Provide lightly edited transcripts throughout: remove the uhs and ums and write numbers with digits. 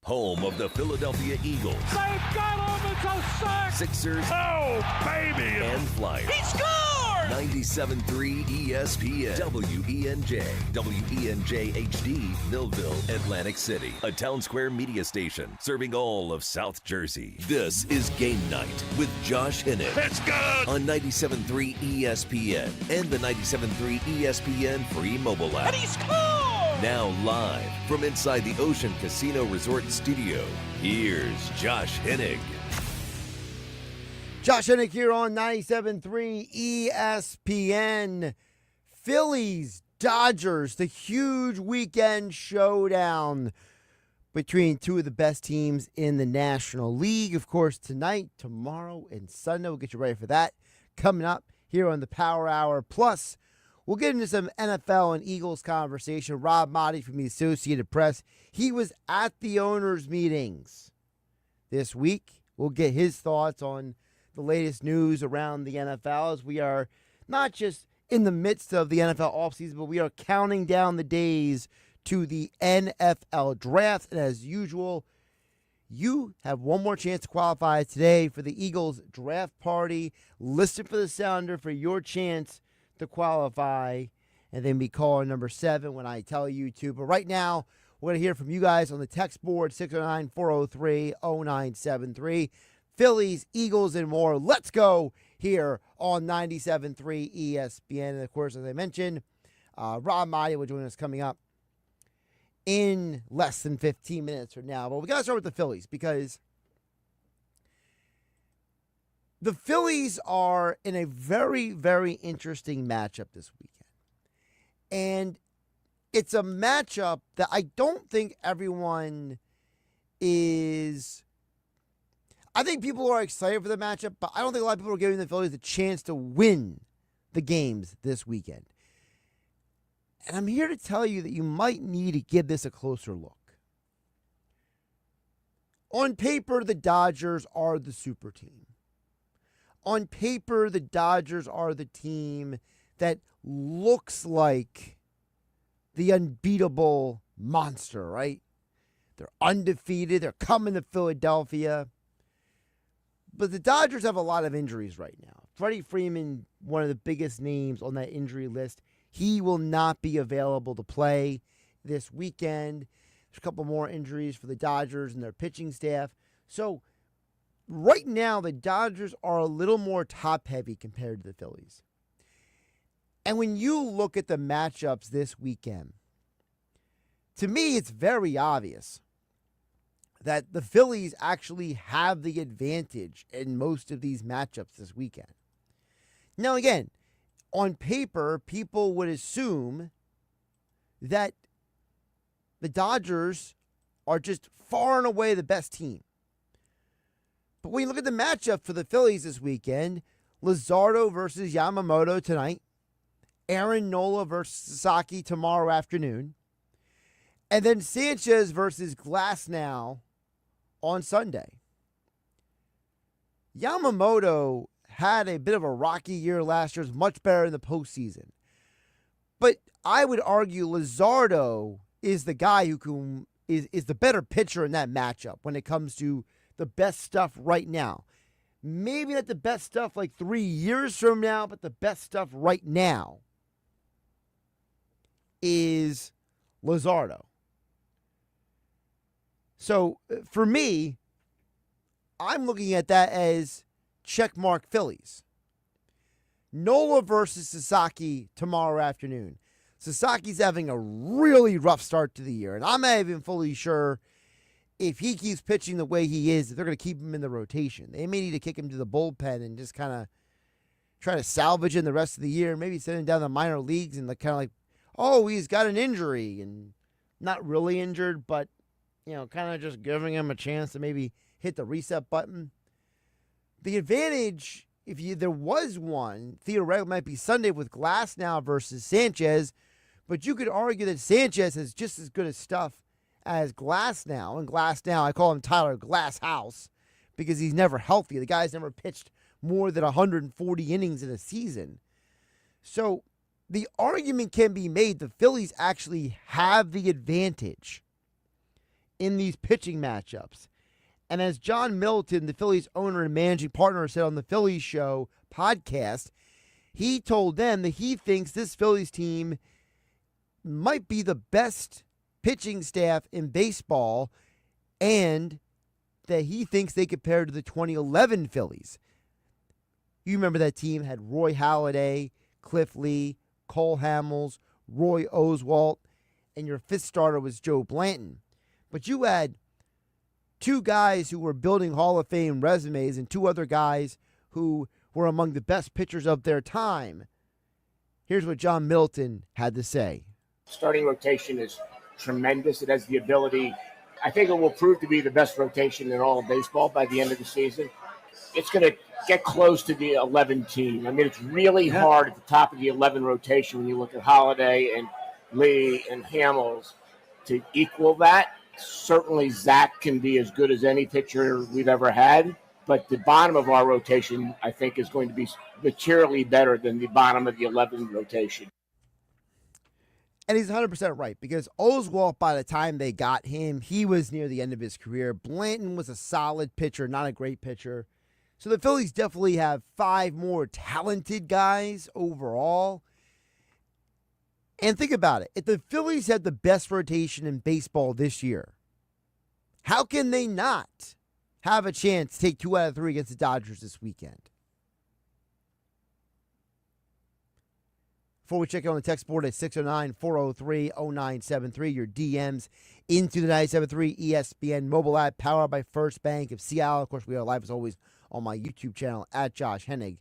home of the Philadelphia Eagles. They've got him, it's a sack! Sixers. Oh, baby! And Flyers. He scored! 97.3 ESPN. WENJ. WENJ HD, Millville, Atlantic City. A Town Square media station serving all of South Jersey. This is Game Night with Josh Hennig. It's good! On 97.3 ESPN and the 97.3 ESPN free mobile app. And he scored! Now live from inside the Ocean Casino Resort Studio, here's Josh Hennig. Josh Hennig here on 97.3 ESPN. Phillies, Dodgers, the huge weekend showdown between two of the best teams in the National League. Of course, tonight, tomorrow, and Sunday. We'll get you ready for that. Coming up here on the Power Hour. Plus, we'll get into some NFL and Eagles conversation. Rob Maaddi from the Associated Press. He was at the owners' meetings this week. We'll get his thoughts on the latest news around the NFL as we are not just in the midst of the NFL offseason, but we are counting down the days to the NFL draft. And as usual, you have one more chance to qualify today for the Eagles draft party. Listen for the sounder for your chance to qualify, and then be caller number 7 when I tell you to. But right now, we're going to hear from you guys on the text board, 609-403-0973. Phillies, Eagles, and more. Let's go here on 97.3 ESPN. And, of course, as I mentioned, Rob Maaddi will join us coming up in less than 15 minutes from now. But we got to start with the Phillies because the Phillies are in a very, very interesting matchup this weekend. And it's a matchup that I don't think everyone is... I think people are excited for the matchup, but I don't think a lot of people are giving the Phillies a chance to win the games this weekend. And I'm here to tell you that you might need to give this a closer look. On paper, the Dodgers are the super team. On paper, the Dodgers are the team that looks like the unbeatable monster, right? They're undefeated. They're coming to Philadelphia. But the Dodgers have a lot of injuries right now. Freddie Freeman, one of the biggest names on that injury list, he will not be available to play this weekend. There's a couple more injuries for the Dodgers and their pitching staff. So right now, the Dodgers are a little more top-heavy compared to the Phillies. And when you look at the matchups this weekend, to me, it's very obvious that the Phillies actually have the advantage in most of these matchups this weekend. Now, again, on paper, people would assume that the Dodgers are just far and away the best team. But when you look at the matchup for the Phillies this weekend, Luzardo versus Yamamoto tonight, Aaron Nola versus Sasaki tomorrow afternoon, and then Sanchez versus Glasnow on Sunday. Yamamoto had a bit of a rocky year last year. Was much better in the postseason. But I would argue Luzardo is the guy who is the better pitcher in that matchup when it comes to the best stuff right now. Maybe not the best stuff like 3 years from now, but the best stuff right now is Luzardo. So, for me, I'm looking at that as checkmark Phillies. Nola versus Sasaki tomorrow afternoon. Sasaki's having a really rough start to the year, and I'm not even fully sure if he keeps pitching the way he is, they're going to keep him in the rotation. They may need to kick him to the bullpen and just kind of try to salvage him the rest of the year, maybe send him down the minor leagues and kind of like, oh, he's got an injury, and not really injured, but kind of just giving him a chance to maybe hit the reset button. The advantage, if there was one, theoretically might be Sunday with Glasnow versus Sanchez, but you could argue that Sanchez has just as good a stuff as Glasnow. And Glasnow, I call him Tyler Glasshouse because he's never healthy. The guy's never pitched more than 140 innings in a season. So the argument can be made the Phillies actually have the advantage in these pitching matchups. And as John Middleton, the Phillies owner and managing partner, said on the Phillies Show podcast, he told them that he thinks this Phillies team might be the best pitching staff in baseball, and that he thinks they compare to the 2011 Phillies. You remember that team had Roy Halladay, Cliff Lee, Cole Hamels, Roy Oswalt, and your fifth starter was Joe Blanton. But you had two guys who were building Hall of Fame resumes and two other guys who were among the best pitchers of their time. Here's what John Middleton had to say. Starting rotation is tremendous. It has the ability, I think it will prove to be the best rotation in all of baseball by the end of the season. It's going to get close to the 11 team. I mean, it's really hard at the top of the 11 rotation when you look at Halladay and Lee and Hamels to equal that. Certainly Zach can be as good as any pitcher we've ever had, but the bottom of our rotation, I think, is going to be materially better than the bottom of the 11 rotation. And he's 100% right, because Oswalt, by the time they got him, he was near the end of his career. Blanton was a solid pitcher, not a great pitcher. So the Phillies definitely have 5 more talented guys overall. And think about it. If the Phillies had the best rotation in baseball this year, how can they not have a chance to take 2 out of 3 against the Dodgers this weekend? Before we check it on the text board at 609-403-0973, your DMs into the 97.3 ESPN mobile app powered by First Bank of Seattle. Of course, we are live as always on my YouTube channel at Josh Hennig.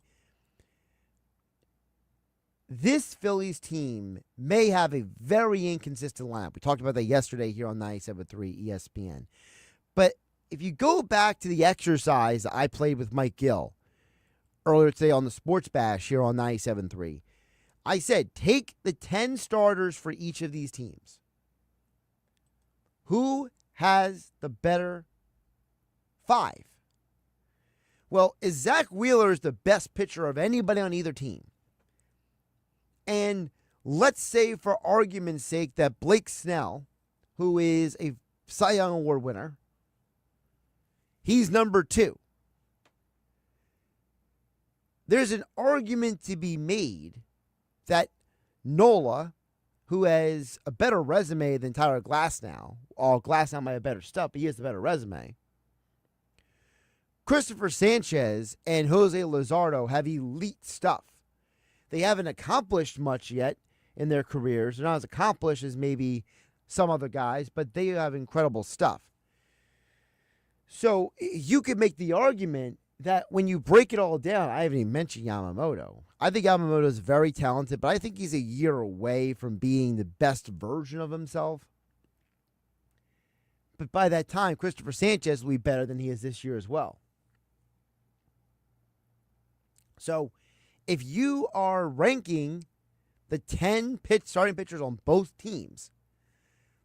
This Phillies team may have a very inconsistent lineup. We talked about that yesterday here on 97.3 ESPN. But if you go back to the exercise I played with Mike Gill earlier today on the Sports Bash here on 97.3, I said take the 10 starters for each of these teams. Who has the better 5? Well, is Zach Wheeler the best pitcher of anybody on either team? And let's say, for argument's sake, that Blake Snell, who is a Cy Young Award winner, he's number 2. There's an argument to be made that Nola, who has a better resume than Tyler Glasnow, Glasnow might have better stuff, but he has the better resume. Christopher Sanchez and Jose Luzardo have elite stuff. They haven't accomplished much yet in their careers. They're not as accomplished as maybe some other guys, but they have incredible stuff. So you could make the argument that when you break it all down, I haven't even mentioned Yamamoto. I think Yamamoto is very talented, but I think he's a year away from being the best version of himself. But by that time, Christopher Sanchez will be better than he is this year as well. So if you are ranking the 10 starting pitchers on both teams,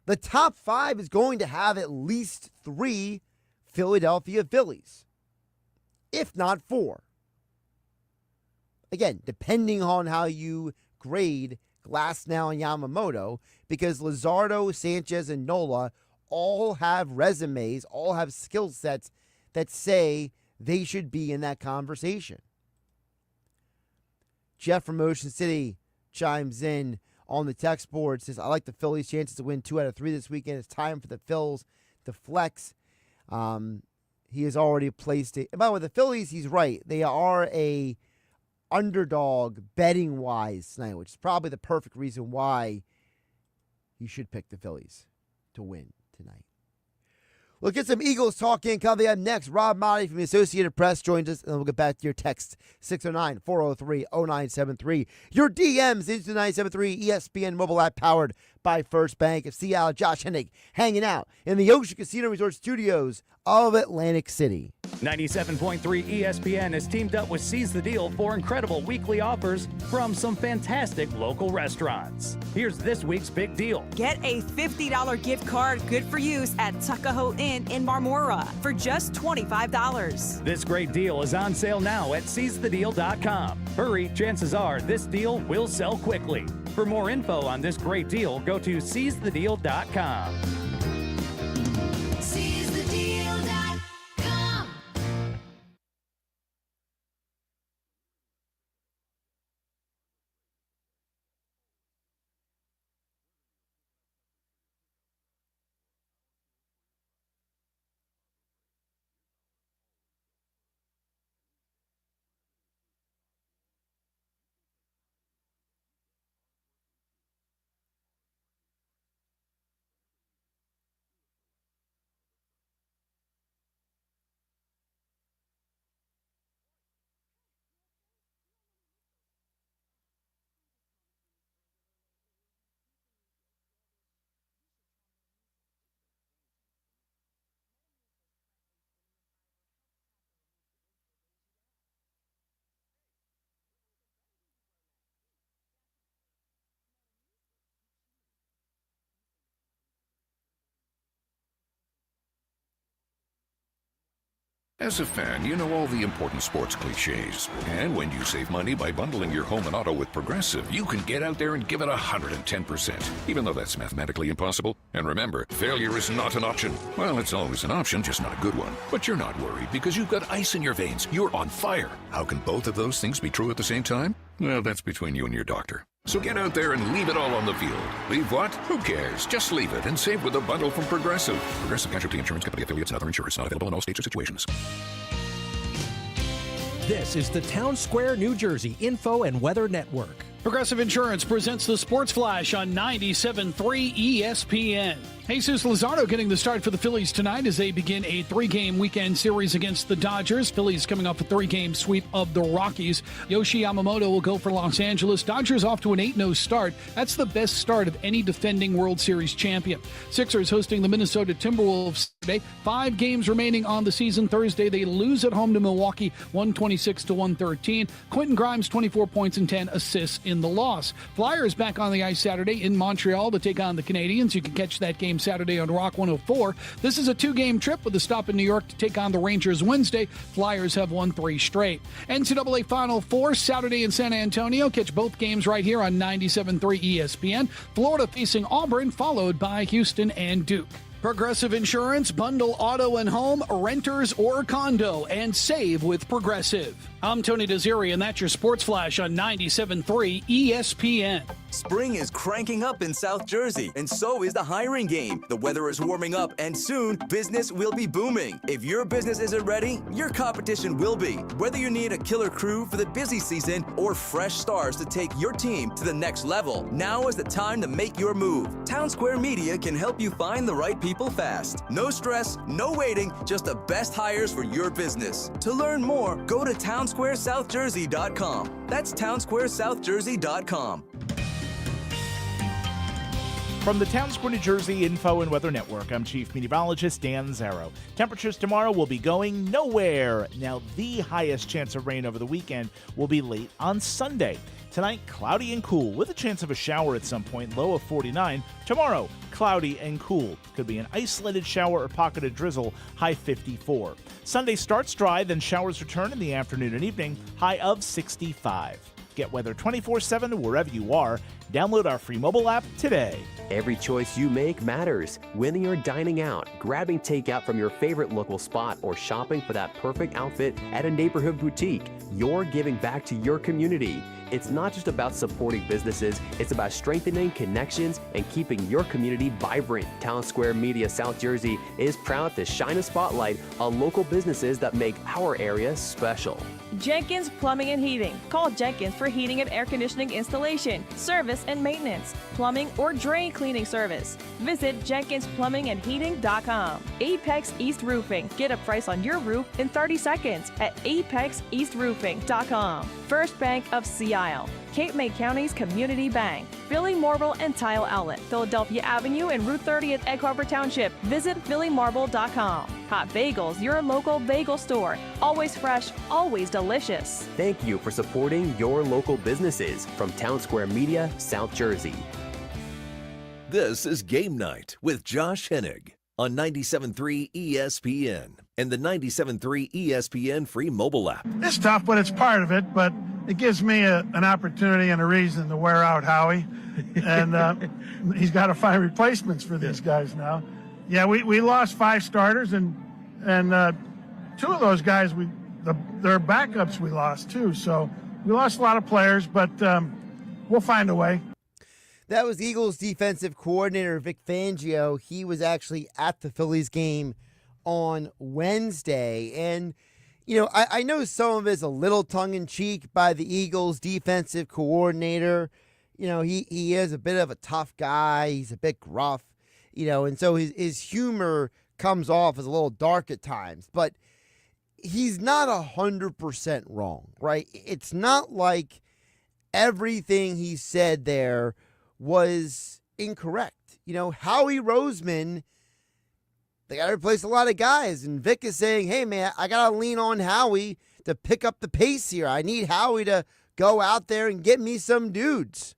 the top 5 is going to have at least 3 Philadelphia Phillies, if not 4. Again, depending on how you grade Glasnow and Yamamoto, because Luzardo, Sanchez, and Nola all have resumes, all have skill sets that say they should be in that conversation. Jeff from Ocean City chimes in on the text board, says, I like the Phillies' chances to win 2 out of 3 this weekend. It's time for the Phils to flex. He has already placed it. And by the way, the Phillies, he's right. They are a underdog betting-wise tonight, which is probably the perfect reason why you should pick the Phillies to win tonight. We'll get some Eagles talking coming up next. Rob Maaddi from the Associated Press joins us, and we'll get back to your text, 609-403-0973. Your DMs into the 973 ESPN mobile app powered by First Bank of Seattle. Josh Hennig hanging out in the Ocean Casino Resort Studios of Atlantic City. 97.3 ESPN has teamed up with Seize the Deal for incredible weekly offers from some fantastic local restaurants. Here's this week's big deal. Get a $50 gift card good for use at Tuckahoe Inn in Marmora for just $25. This great deal is on sale now at seizethedeal.com. Hurry, chances are this deal will sell quickly. For more info on this great deal, go to seizethedeal.com. As a fan, you know all the important sports cliches. And when you save money by bundling your home and auto with Progressive, you can get out there and give it 110%, even though that's mathematically impossible. And remember, failure is not an option. Well, it's always an option, just not a good one. But you're not worried because you've got ice in your veins. You're on fire. How can both of those things be true at the same time? Well, that's between you and your doctor. So get out there and leave it all on the field. Leave what? Who cares? Just leave it and save with a bundle from Progressive. Progressive Casualty Insurance Company affiliates and other insurers. Not available in all states or situations. This is the Town Square, New Jersey Info and Weather Network. Progressive Insurance presents the Sports Flash on 97.3 ESPN. Jesus Luzardo getting the start for the Phillies tonight as they begin a 3-game weekend series against the Dodgers. Phillies coming off a 3-game sweep of the Rockies. Yoshi Yamamoto will go for Los Angeles. Dodgers off to an 8-0 start. That's the best start of any defending World Series champion. Sixers hosting the Minnesota Timberwolves today. 5 games remaining on the season. Thursday, they lose at home to Milwaukee, 126-113. Quentin Grimes, 24 points and 10 assists in the loss. Flyers back on the ice Saturday in Montreal to take on the Canadiens. You can catch that game Saturday on Rock 104. This is a 2-game trip with a stop in New York to take on the Rangers Wednesday. Flyers have won 3 straight. NCAA Final Four Saturday in San Antonio. Catch both games right here on 97.3 ESPN. Florida facing Auburn, followed by Houston and Duke. Progressive Insurance, bundle auto and home, renters or condo, and save with Progressive. I'm Tony Desiri, and that's your Sports Flash on 97.3 ESPN. Spring is cranking up in South Jersey, and so is the hiring game. The weather is warming up, and soon, business will be booming. If your business isn't ready, your competition will be. Whether you need a killer crew for the busy season or fresh stars to take your team to the next level, now is the time to make your move. Town Square Media can help you find the right people fast. No stress, no waiting, just the best hires for your business. To learn more, go to townsquaresouthjersey.com. That's townsquaresouthjersey.com. From the Town Square, New Jersey Info and Weather Network, I'm Chief Meteorologist Dan Zarrow. Temperatures tomorrow will be going nowhere. Now, the highest chance of rain over the weekend will be late on Sunday. Tonight, cloudy and cool, with a chance of a shower at some point, low of 49. Tomorrow, cloudy and cool. Could be an isolated shower or pocket of drizzle, high 54. Sunday starts dry, then showers return in the afternoon and evening, high of 65. Get weather 24/7 wherever you are. Download our free mobile app today. Every choice you make matters. Whether you're dining out, grabbing takeout from your favorite local spot, or shopping for that perfect outfit at a neighborhood boutique, you're giving back to your community. It's not just about supporting businesses, it's about strengthening connections and keeping your community vibrant. Town Square Media South Jersey is proud to shine a spotlight on local businesses that make our area special. Jenkins Plumbing and Heating. Call Jenkins for heating and air conditioning installation, service and maintenance, plumbing or drain cleaning service. Visit JenkinsPlumbingandHeating.com. Apex East Roofing. Get a price on your roof in 30 seconds at ApexEastRoofing.com. First Bank of Sea Isle. Cape May County's Community Bank. Philly Marble and Tile Outlet. Philadelphia Avenue and Route 30 at Egg Harbor Township. Visit PhillyMarble.com. Hot Bagels, your local bagel store. Always fresh, always delicious. Thank you for supporting your local businesses from Town Square Media, South Jersey. This is Game Night with Josh Hennig on 97.3 ESPN and the 97.3 ESPN free mobile app. It's tough, but it's part of it, but it gives me an opportunity and a reason to wear out Howie. And he's got to find replacements for these guys now. Yeah, we lost 5 starters, and 2 of those guys, their backups we lost too. So we lost a lot of players, but we'll find a way. That was Eagles defensive coordinator Vic Fangio. He was actually at the Phillies game on Wednesday. And, you know, I know some of it is a little tongue-in-cheek by the Eagles defensive coordinator. You know, he is a bit of a tough guy. He's a bit gruff, you know, and so his humor comes off as a little dark at times. But he's not 100% wrong, right? It's not like everything he said there was incorrect. You know, Howie Roseman, they got to replace a lot of guys. And Vic is saying, hey, man, I got to lean on Howie to pick up the pace here. I need Howie to go out there and get me some dudes.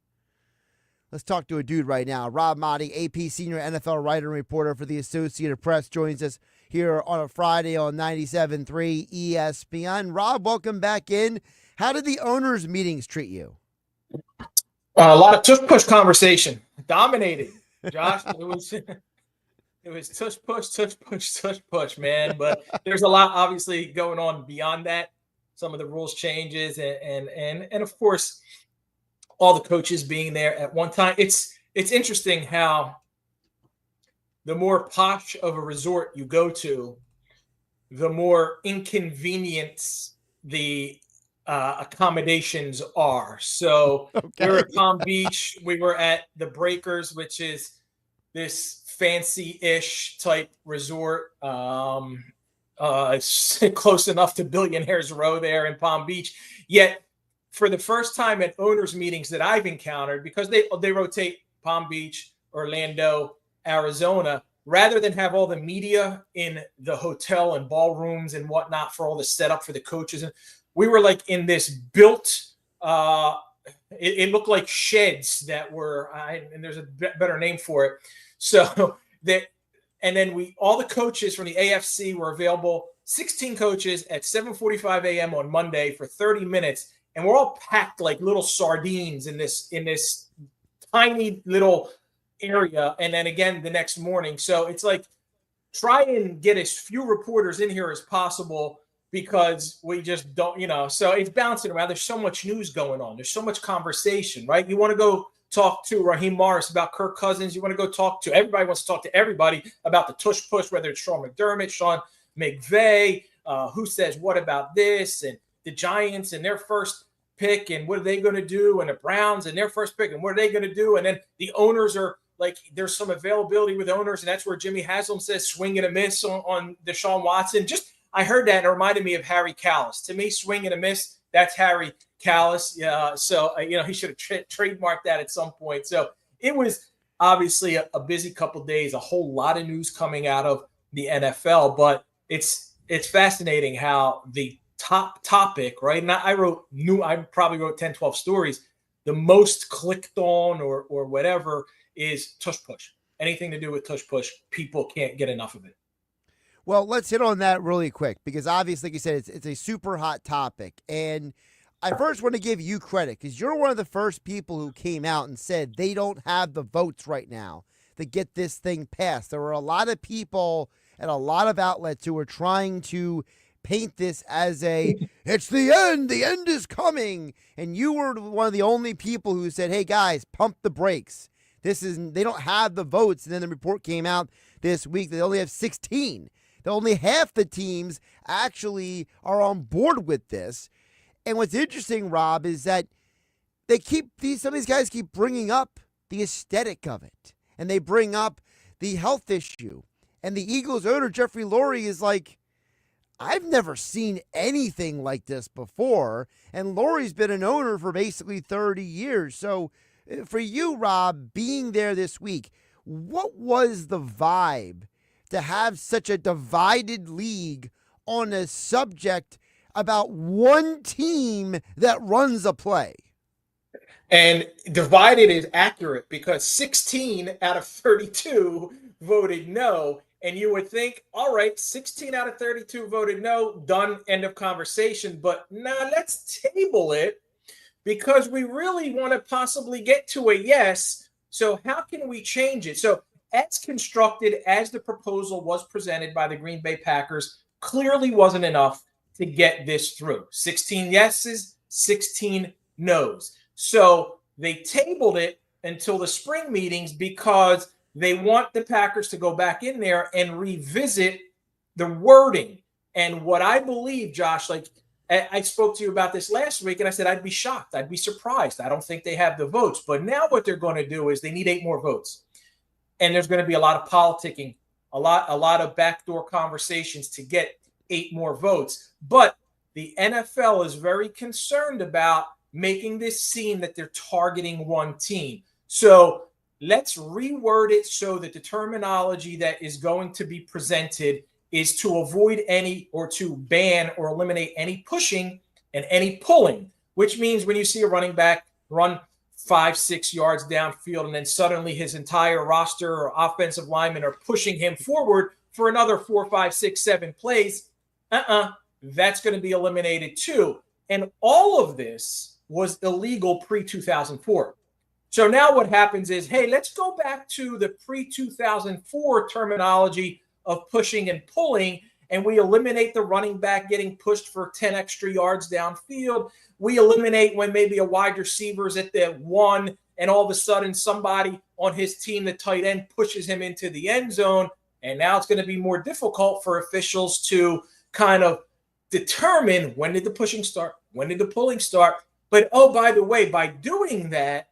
Let's talk to a dude right now. Rob Maaddi, AP senior NFL writer and reporter for the Associated Press, joins us here on a Friday on 97.3 ESPN. Rob, welcome back in. How did the owners' meetings treat you? A lot of tush-push conversation. Dominated, Josh. It was tush-push, man. But there's a lot, obviously, going on beyond that. Some of the rules changes, and of course, all the coaches being there at one time. It's interesting how the more posh of a resort you go to, the more inconvenience the accommodations are. So we were at Palm Beach. We were at the Breakers, which is this fancy-ish type resort. It's close enough to Billionaires Row there in Palm Beach. Yet, for the first time at owners' meetings that I've encountered, because they rotate Palm Beach, Orlando, Arizona, rather than have all the media in the hotel and ballrooms and whatnot for all the setup for the coaches, and we were like in this built. It looked like sheds that were, and there's a better name for it. So that, and then all the coaches from the AFC were available. 16 coaches at 7:45 a.m. on Monday for 30 minutes, and we're all packed like little sardines in this tiny little area. And then again the next morning. So it's like, try and get as few reporters in here as possible, because we just don't, so it's bouncing around. There's so much news going on. There's so much conversation, right? You want to go talk to Raheem Morris about Kirk Cousins. You want to go talk to everybody, wants to talk to everybody about the tush push, whether it's Sean McDermott, Sean McVay, who says what about this, and the Giants and their first pick, and what are they going to do, and the Browns and their first pick, and what are they going to do? And then the owners are like, there's some availability with owners, and that's where Jimmy Haslam says swing and a miss on Deshaun Watson. I heard that, and it reminded me of Harry Kalas. To me, swing and a miss, that's Harry Kalas. Yeah, so he should have trademarked that at some point. So it was obviously a busy couple of days, a whole lot of news coming out of the NFL. But it's fascinating how the top topic, right? And I probably wrote 10, 12 stories. The most clicked on or whatever is tush push. Anything to do with tush push, people can't get enough of it. Well, let's hit on that really quick, because obviously, like you said, it's a super hot topic. And I first want to give you credit, because you're one of the first people who came out and said they don't have the votes right now to get this thing passed. There were a lot of people at a lot of outlets who were trying to paint this as it's the end is coming. And you were one of the only people who said, hey guys, pump the brakes. They don't have the votes. And then the report came out this week that they only have 16. That only half the teams actually are on board with this. And what's interesting, Rob, is that some of these guys keep bringing up the aesthetic of it, and they bring up the health issue. And the Eagles owner, Jeffrey Lurie, is like, I've never seen anything like this before. And Lurie's been an owner for basically 30 years. So for you, Rob, being there this week, what was the vibe to have such a divided league on a subject about one team that runs a play? And divided is accurate, because 16 out of 32 voted no. And you would think, all right, 16 out of 32 voted no, done, end of conversation. But let's table it, because we really want to possibly get to a yes. So how can we change it? So as constructed, as the proposal was presented by the Green Bay Packers, clearly wasn't enough to get this through. 16 yeses, 16 no's. So they tabled it until the spring meetings, because they want the Packers to go back in there and revisit the wording. And what I believe, Josh, like I spoke to you about this last week, and I said I'd be shocked. I'd be surprised. I don't think they have the votes. But now what they're going to do is they need 8 more votes. And there's going to be a lot of politicking, a lot of backdoor conversations to get 8 more votes. But the NFL is very concerned about making this seem that they're targeting one team. So let's reword it so that the terminology that is going to be presented is to avoid any, or to ban or eliminate any pushing and any pulling, which means when you see a running back run 5-6 yards downfield, and then suddenly his entire roster or offensive linemen are pushing him forward, for another 4, 5, 6, 7 plays, that's going to be eliminated too. And all of this was illegal pre-2004. So now what happens is, hey, let's go back to the pre-2004 terminology of pushing and pulling, and we eliminate the running back getting pushed for 10 extra yards downfield. We eliminate when maybe a wide receiver is at the 1 and all of a sudden somebody on his team, the tight end, pushes him into the end zone. And now it's going to be more difficult for officials to kind of determine when did the pushing start, when did the pulling start. But, oh, by the way, by doing that,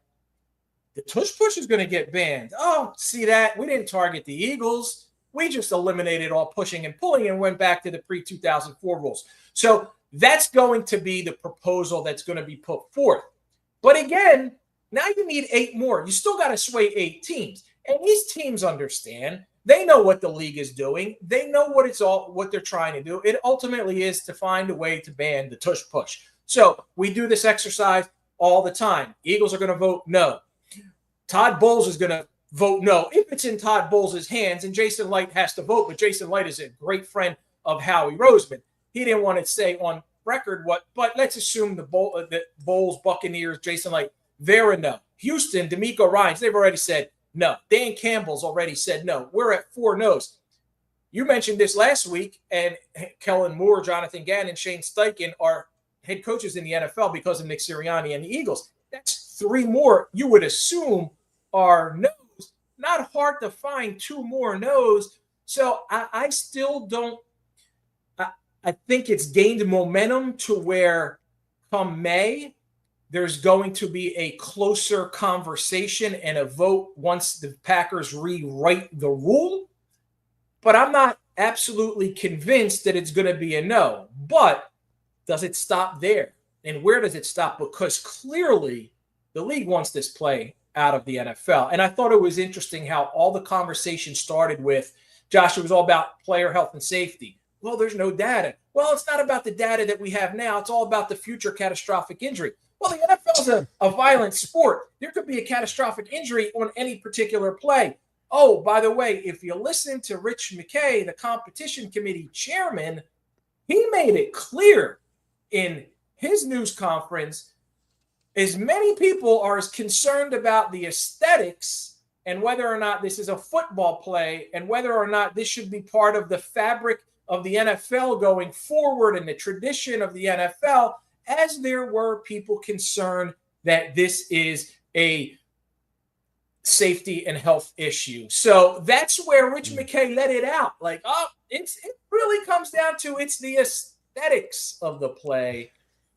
the tush push is going to get banned. Oh, see that? We didn't target the Eagles. We just eliminated all pushing and pulling and went back to the pre-2004 rules. So that's going to be the proposal that's going to be put forth. But again, now you need 8 more. You still got to sway 8 teams. And these teams understand. They know what the league is doing. They know what they're trying to do. It ultimately is to find a way to ban the tush push. So we do this exercise all the time. Eagles are going to vote no. Todd Bowles is going to vote no if it's in Todd Bowles' hands, and Jason Light has to vote. But Jason Light is a great friend of Howie Roseman. He didn't want to say on record what, but let's assume the Bowles, Buccaneers, Jason Light, they're a no. Houston, D'Amico Ryans, they've already said no. Dan Campbell's already said no. We're at 4 no's. You mentioned this last week, and Kellen Moore, Jonathan Gannon, Shane Steichen are head coaches in the NFL because of Nick Sirianni and the Eagles. That's 3 more you would assume are no's. Not hard to find 2 more no's. So I still don't – I think it's gained momentum to where come May, there's going to be a closer conversation and a vote once the Packers rewrite the rule. But I'm not absolutely convinced that it's going to be a no. But does it stop there? And where does it stop? Because clearly the league wants this play out of the NFL. And I thought it was interesting how all the conversation started with, Josh, it was all about player health and safety. Well, there's no data. Well, it's not about the data that we have now. It's all about the future catastrophic injury. Well, the NFL is a violent sport. There could be a catastrophic injury on any particular play. Oh, by the way, if you listen to Rich McKay, the competition committee chairman, he made it clear in his news conference, as many people are as concerned about the aesthetics and whether or not this is a football play and whether or not this should be part of the fabric of the NFL going forward and the tradition of the NFL, as there were people concerned that this is a safety and health issue. So that's where Rich McKay let it out. Like, it really comes down to it's the aesthetics of the play.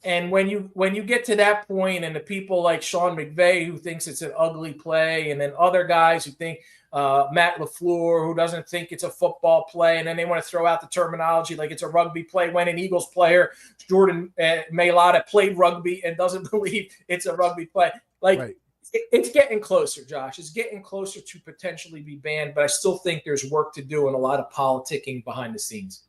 And when you get to that point, and the people like Sean McVay who thinks it's an ugly play, and then other guys who think Matt LaFleur who doesn't think it's a football play, and then they want to throw out the terminology like it's a rugby play when an Eagles player, Jordan Mailata, played rugby and doesn't believe it's a rugby play. Like, right. It's getting closer, Josh. It's getting closer to potentially be banned, but I still think there's work to do and a lot of politicking behind the scenes.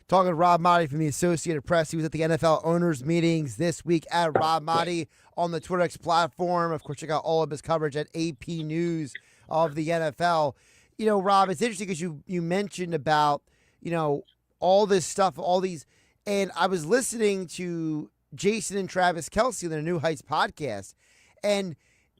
Talking to Rob Maaddi from the Associated Press. He was at the NFL owners meetings this week at Rob Maaddi on the Twitter X platform. Of course, check out all of his coverage at AP News of the NFL. You know, Rob, it's interesting because you mentioned about, all this stuff, all these, and I was listening to Jason and Travis Kelce on their New Heights podcast, and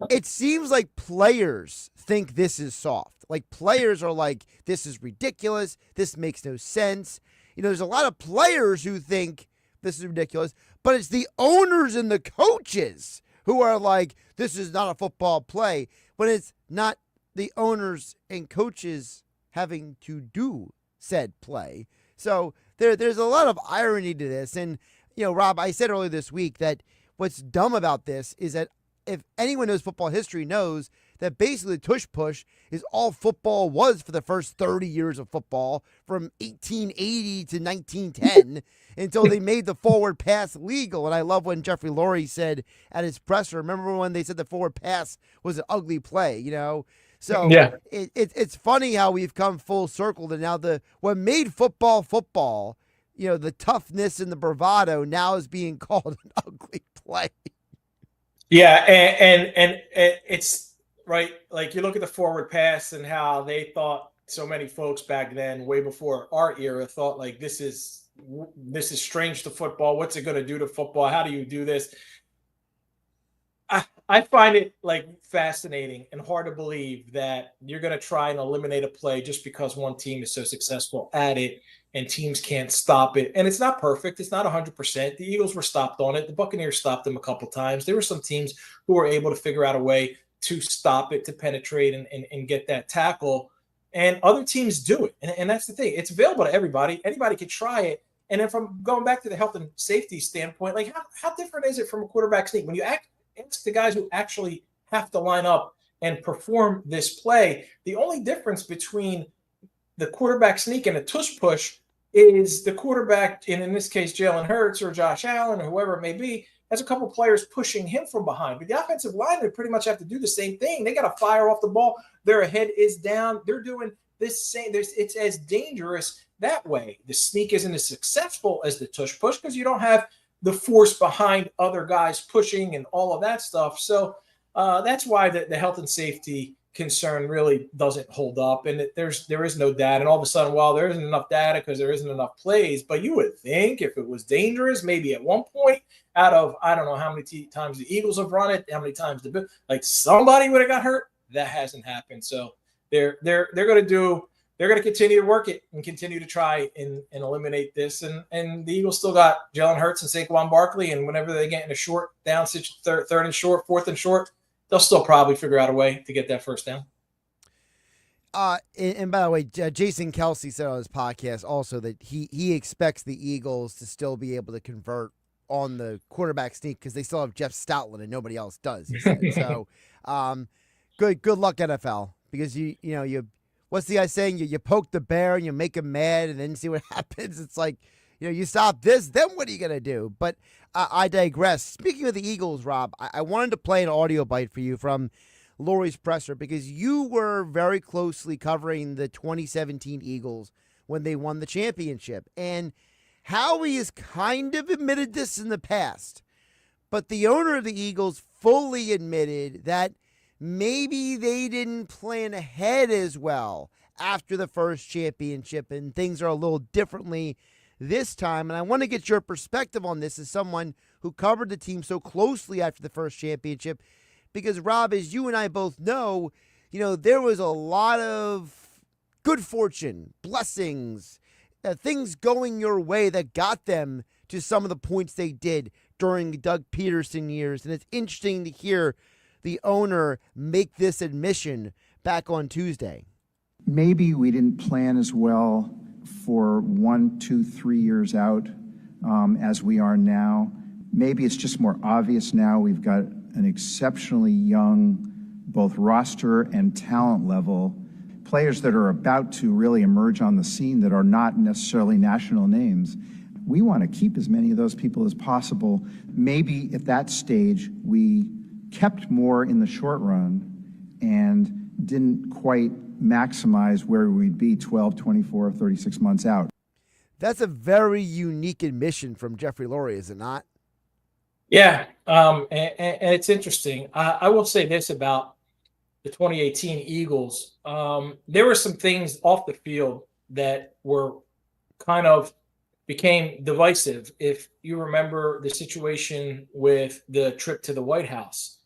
it seems like players think this is soft. Like, players are like, this is ridiculous. This makes no sense. There's a lot of players who think this is ridiculous, but it's the owners and the coaches who are like, this is not a football play, but it's not the owners and coaches having to do said play. So there's a lot of irony to this. And, Rob, I said earlier this week that what's dumb about this is that if anyone knows football history knows that basically tush push is all football was for the first 30 years of football from 1880 to 1910 until they made the forward pass legal. And I love when Jeffrey Lurie said at his presser, remember when they said the forward pass was an ugly play, So yeah. It's funny how we've come full circle to now what made football, the toughness and the bravado now is being called an ugly play. Yeah, and it's right. Like, you look at the forward pass and how they thought so many folks back then, way before our era, thought like this is strange to football. What's it going to do to football? How do you do this? I find it like fascinating and hard to believe that you're going to try and eliminate a play just because one team is so successful at it and teams can't stop it. And it's not perfect. It's not 100%. The Eagles were stopped on it. The Buccaneers stopped them a couple times. There were some teams who were able to figure out a way to stop it, to penetrate and get that tackle. And other teams do it. And that's the thing. It's available to everybody. Anybody can try it. And if I'm going back to the health and safety standpoint, like how different is it from a quarterback sneak? When you ask the guys who actually have to line up and perform this play, the only difference between the quarterback sneak and a tush push is the quarterback, and in this case, Jalen Hurts or Josh Allen or whoever it may be, has a couple players pushing him from behind. But the offensive linemen pretty much have to do the same thing. They got to fire off the ball. Their head is down. They're doing this same. It's as dangerous that way. The sneak isn't as successful as the tush push because you don't have the force behind other guys pushing and all of that stuff. So that's why the health and safety concern really doesn't hold up. And there is no data. And all of a sudden, well, there isn't enough data because there isn't enough plays. But you would think if it was dangerous, maybe at one point out of, I don't know how many times the Eagles have run it, how many times like somebody would have got hurt. That hasn't happened. So they're going to continue to work it and continue to try and eliminate this. And the Eagles still got Jalen Hurts and Saquon Barkley. And whenever they get in a short down situation, third and short, fourth and short, they'll still probably figure out a way to get that first down. And by the way, Jason Kelsey said on his podcast also that he expects the Eagles to still be able to convert on the quarterback sneak because they still have Jeff Stoutland and nobody else does. He said. So, good luck NFL, because you what's the guy saying? You poke the bear and you make him mad and then see what happens. It's like, you stop this, then what are you gonna do? But I digress. Speaking of the Eagles, Rob, I wanted to play an audio bite for you from Lurie's presser because you were very closely covering the 2017 Eagles when they won the championship. And Howie has kind of admitted this in the past, but the owner of the Eagles fully admitted that maybe they didn't plan ahead as well after the first championship and things are a little differently this time. And I want to get your perspective on this as someone who covered the team so closely after the first championship. Because, Rob, as you and I both know, there was a lot of good fortune, blessings, things going your way that got them to some of the points they did during the Doug Peterson years. And it's interesting to hear the owner make this admission back on Tuesday. Maybe we didn't plan as well for 1, 2, 3 years out as we are now. Maybe it's just more obvious now. We've got an exceptionally young, both roster and talent level, players that are about to really emerge on the scene that are not necessarily national names. We want to keep as many of those people as possible. Maybe at that stage, we kept more in the short run and didn't quite maximize where we'd be 12, 24, 36 months out. That's a very unique admission from Jeffrey Lurie, is it not? Yeah, and it's interesting. I will say this about the 2018 Eagles. There were some things off the field that were kind of became divisive. If you remember the situation with the trip to the White House,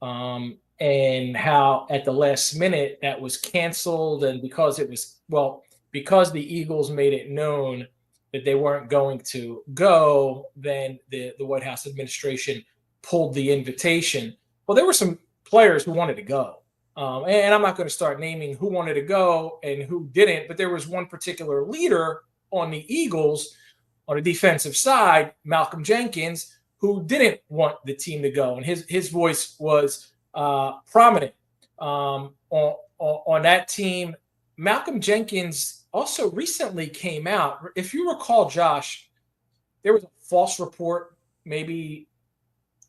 and how at the last minute that was canceled, and because the Eagles made it known that they weren't going to go, then the White House administration pulled the invitation. Well, there were some players who wanted to go. And I'm not going to start naming who wanted to go and who didn't, but there was one particular leader on the Eagles on the defensive side, Malcolm Jenkins, who didn't want the team to go. And his voice was prominent on that team. Malcolm Jenkins also recently came out. If you recall, Josh, there was a false report maybe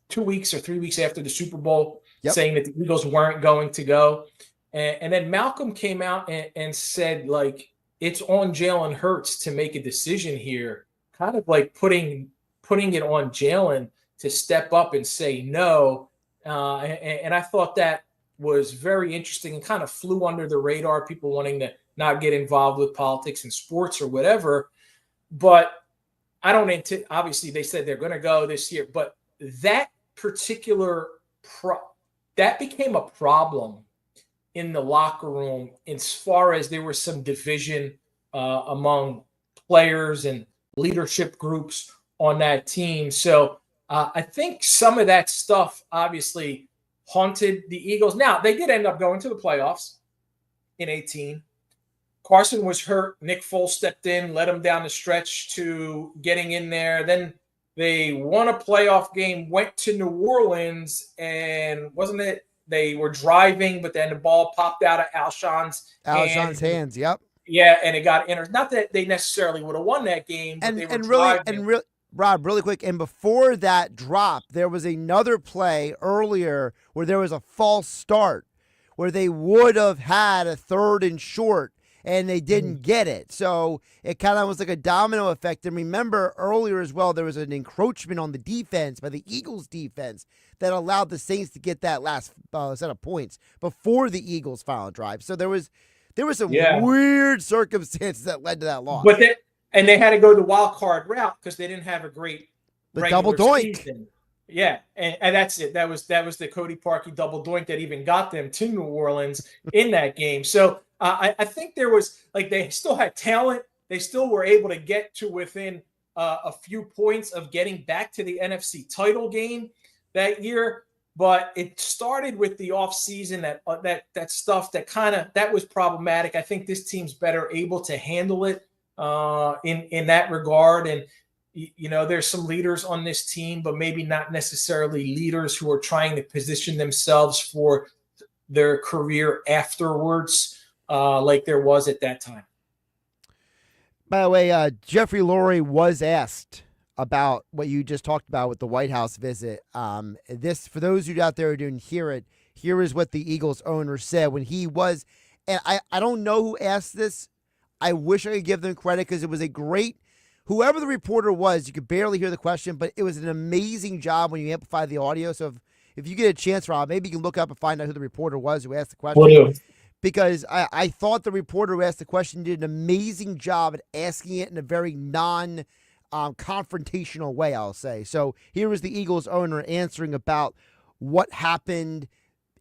2 weeks or 3 weeks after the Super Bowl saying that the Eagles weren't going to go. And then Malcolm came out and said, like, it's on Jalen Hurts to make a decision here, kind of like putting it on Jalen to step up and say no. And I thought that was very interesting and kind of flew under the radar, people wanting not get involved with politics and sports or whatever. But I don't obviously they said they're going to go this year, but that particular that became a problem in the locker room as far as there was some division among players and leadership groups on that team. So I think some of that stuff obviously haunted the Eagles. Now, they did end up going to the playoffs in 18. Carson was hurt. Nick Foles stepped in, led them down the stretch to getting in there. Then they won a playoff game, went to New Orleans, and wasn't it? They were driving, but then the ball popped out of Alshon's hands. Yep. Yeah, and it got entered. Not that they necessarily would have won that game, but they were driving. Rob, really quick, and before that drop, there was another play earlier where there was a false start, where they would have had a 3rd and short, and they didn't get it. So it kind of was like a domino effect. And remember earlier as well, there was an encroachment on the defense by the Eagles defense that allowed the Saints to get that last set of points before the Eagles' final drive. So there was some weird circumstances that led to that loss. But they had to go the wild card route because they didn't have a great double doink. Season. Yeah, and that's it. That was the Cody Parkey double doink that even got them to New Orleans in that game. So I think there was they still had talent. They still were able to get to within a few points of getting back to the NFC title game that year. But it started with the offseason, that stuff that was problematic. I think this team's better able to handle it in that regard. And there's some leaders on this team, but maybe not necessarily leaders who are trying to position themselves for their career afterwards, like there was at that time. By the way, Jeffrey Lurie was asked about what you just talked about with the White House visit. This, for those of you out there who didn't hear it, here is what the Eagles owner said when he was, and I don't know who asked this. I wish I could give them credit because it was a great, whoever the reporter was, you could barely hear the question, but it was an amazing job when you amplify the audio. So if you get a chance, Rob, maybe you can look up and find out who the reporter was who asked the question. Will do. Because I thought the reporter who asked the question did an amazing job at asking it in a very confrontational way, I'll say. So here was the Eagles owner answering about what happened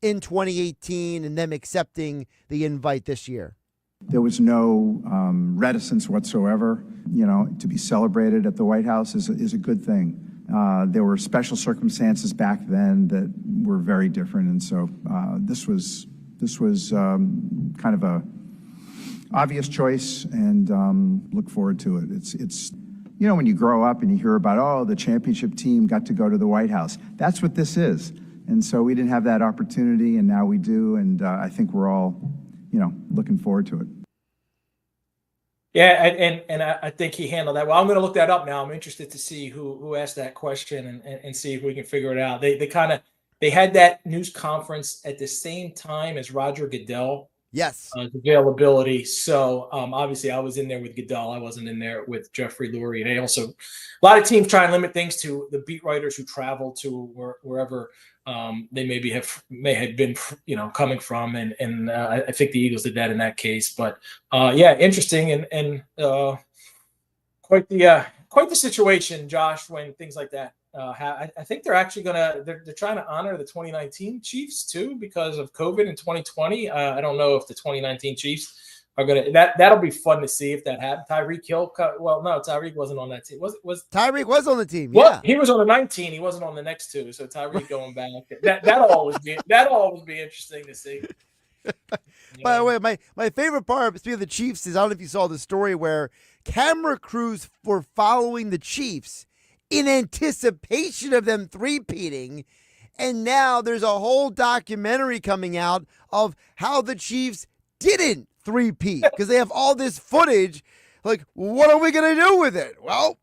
in 2018 and them accepting the invite this year. There was no reticence whatsoever. To be celebrated at the White House is a good thing. There were special circumstances back then that were very different, and so this was kind of a obvious choice, and look forward to it. It's when you grow up and you hear about the championship team got to go to the White House. That's what this is, and so we didn't have that opportunity, and now we do, and I think we're all looking forward to it. Yeah, and I think he handled that well. I'm going to look that up now. I'm interested to see who asked that question and see if we can figure it out. They had that news conference at the same time as Roger Goodell. Yes. Availability. So obviously I was in there with Goodell. I wasn't in there with Jeffrey Lurie. And they also, a lot of teams try and limit things to the beat writers who travel to wherever they may have been, coming from. And I think the Eagles did that in that case. But interesting and quite the situation, Josh, when things like that. I think they're actually they're trying to honor the 2019 Chiefs too because of COVID in 2020. I don't know if the 2019 Chiefs are that'll be fun to see if that happened. Tyreek Hill, Tyreek wasn't on that team. Was Tyreek was on the team? Well, he was on the 19. He wasn't on the next two. So Tyreek going back. That'll always be interesting to see. By the way, my favorite part, speaking of the Chiefs, is I don't know if you saw the story where camera crews were following the Chiefs in anticipation of them three-peating, and now there's a whole documentary coming out of how the Chiefs didn't three-peat because they have all this footage. Like, what are we going to do with it? Well,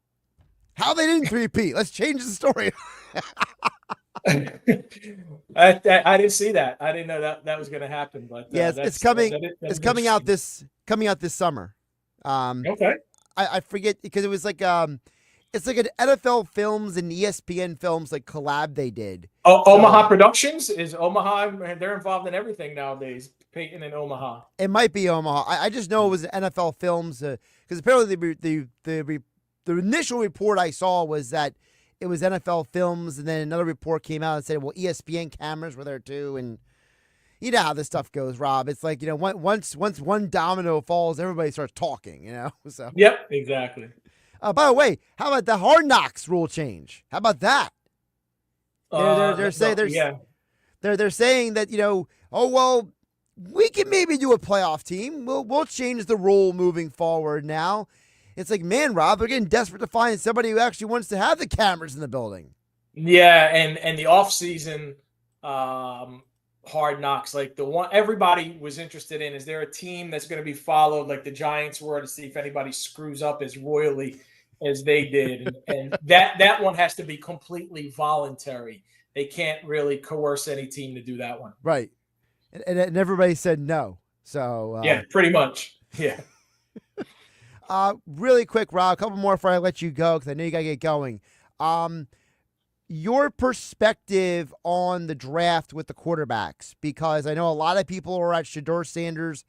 how they didn't three-peat. Let's change the story. I didn't see that. I didn't know that was going to happen. But yes, it's coming. It's coming out this summer. Okay. I forget because it was like It's like an NFL Films and ESPN Films like collab they did. Omaha Productions is Omaha. They're involved in everything nowadays. Peyton and Omaha. It might be Omaha. I just know it was an NFL Films because apparently the initial report I saw was that it was NFL Films, and then another report came out and said, well, ESPN cameras were there too, and you know how this stuff goes, Rob. It's like, once one domino falls, everybody starts talking, So. Yep, exactly. By the way, how about the Hard Knocks rule change? How about that? They're saying that oh well, we can maybe do a playoff team. We'll change the rule moving forward now. It's like, man, Rob, they're getting desperate to find somebody who actually wants to have the cameras in the building. Yeah, and the offseason Hard Knocks, like the one everybody was interested in, is there a team that's going to be followed like the Giants were to see if anybody screws up as royally as they did, and that one has to be completely voluntary. They can't really coerce any team to do that one. Right, and everybody said no. So yeah, pretty much. Yeah. Really quick, Rob, a couple more before I let you go because I know you got to get going. Your perspective on the draft with the quarterbacks, because I know a lot of people are at Shedeur Sanders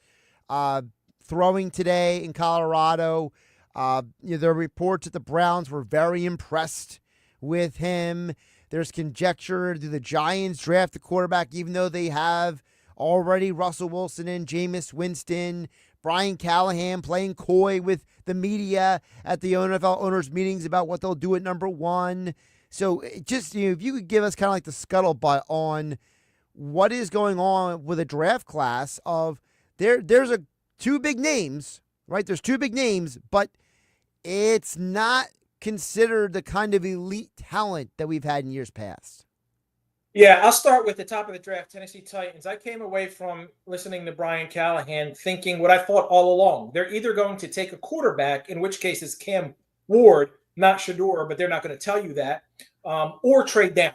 throwing today in Colorado. There are reports that the Browns were very impressed with him. There's conjecture, do the Giants draft the quarterback even though they have already Russell Wilson and Jameis Winston? Brian Callahan playing coy with the media at the NFL owners' meetings about what they'll do at number one. So just, if you could give us kind of like the scuttlebutt on what is going on with a draft class of there's two big names, right? There's two big names, but it's not considered the kind of elite talent that we've had in years past. Yeah, I'll start with the top of the draft, Tennessee Titans. I came away from listening to Brian Callahan thinking what I thought all along. They're either going to take a quarterback, in which case it's Cam Ward, not Shedeur, but they're not going to tell you that, or trade down.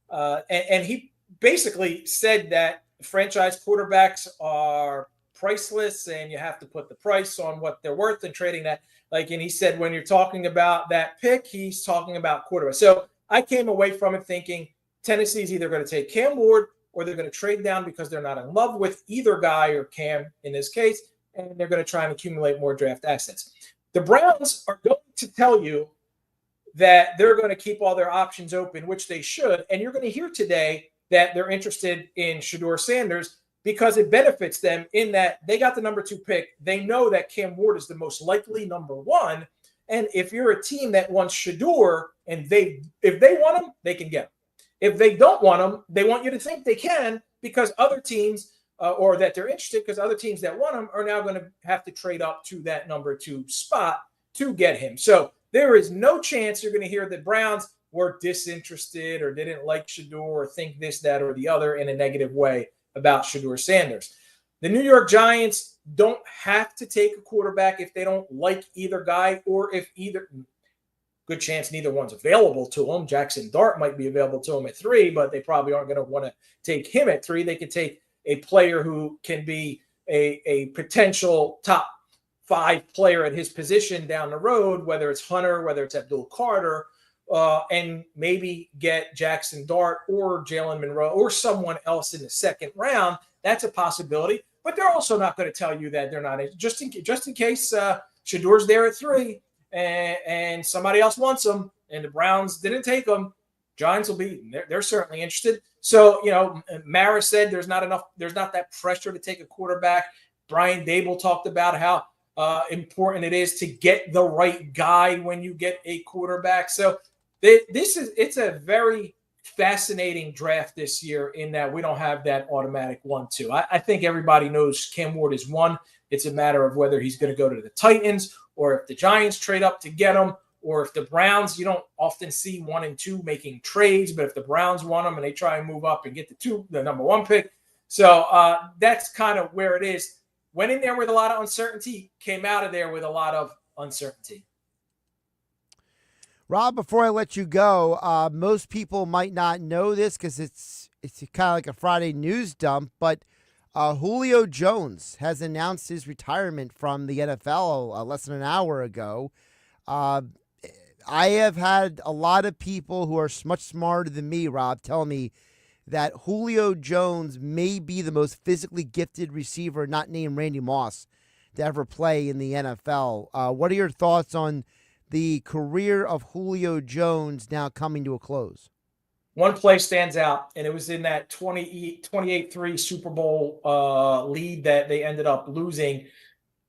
And he basically said that franchise quarterbacks are priceless and you have to put the price on what they're worth and trading that. And he said, when you're talking about that pick, he's talking about quarterback. So I came away from it thinking Tennessee's either going to take Cam Ward or they're going to trade down because they're not in love with either guy or Cam in this case, and they're going to try and accumulate more draft assets. The Browns are going to tell you that they're going to keep all their options open, which they should. And you're going to hear today that they're interested in Shedeur Sanders because it benefits them in that they got the number 2 pick. They know that Cam Ward is the most likely number 1. And if you're a team that wants Shedeur and if they want him, they can get him. If they don't want him, they want you to think they can because other teams or that they're interested because other teams that want him are now going to have to trade up to that number 2 spot to get him. So there is no chance you're going to hear the Browns were disinterested or didn't like Shedeur or think this, that, or the other in a negative way about Shedeur Sanders. The New York Giants don't have to take a quarterback if they don't like either guy or if good chance neither one's available to them. Jackson Dart might be available to them at 3, but they probably aren't going to want to take him at 3. They could take a player who can be a potential top 5 player at his position down the road, whether it's Hunter, whether it's Abdul Carter, and maybe get Jackson Dart or Jalen Monroe or someone else in the second round. That's a possibility, but they're also not going to tell you that they're not just in case Shedeur's there at 3 and somebody else wants him and the Browns didn't take him. Giants will be they're certainly interested. So Mara said there's not that pressure to take a quarterback. Brian Dable talked about how important it is to get the right guy when you get a quarterback. So it's a very fascinating draft this year in that we don't have that automatic 1-2. I think everybody knows Cam Ward is 1. It's a matter of whether he's going to go to the Titans or if the Giants trade up to get him, or if the Browns, you don't often see 1 and 2 making trades, but if the Browns want him and they try and move up and get the number 1 pick. So that's kind of where it is. Went in there with a lot of uncertainty, came out of there with a lot of uncertainty. Rob, before I let you go, most people might not know this because it's kind of like a Friday news dump, but Julio Jones has announced his retirement from the NFL less than an hour ago. I have had a lot of people who are much smarter than me, Rob, tell me that Julio Jones may be the most physically gifted receiver, not named Randy Moss, to ever play in the NFL. What are your thoughts on the career of Julio Jones now coming to a close? One play stands out, and it was in that 28-3 Super Bowl lead that they ended up losing.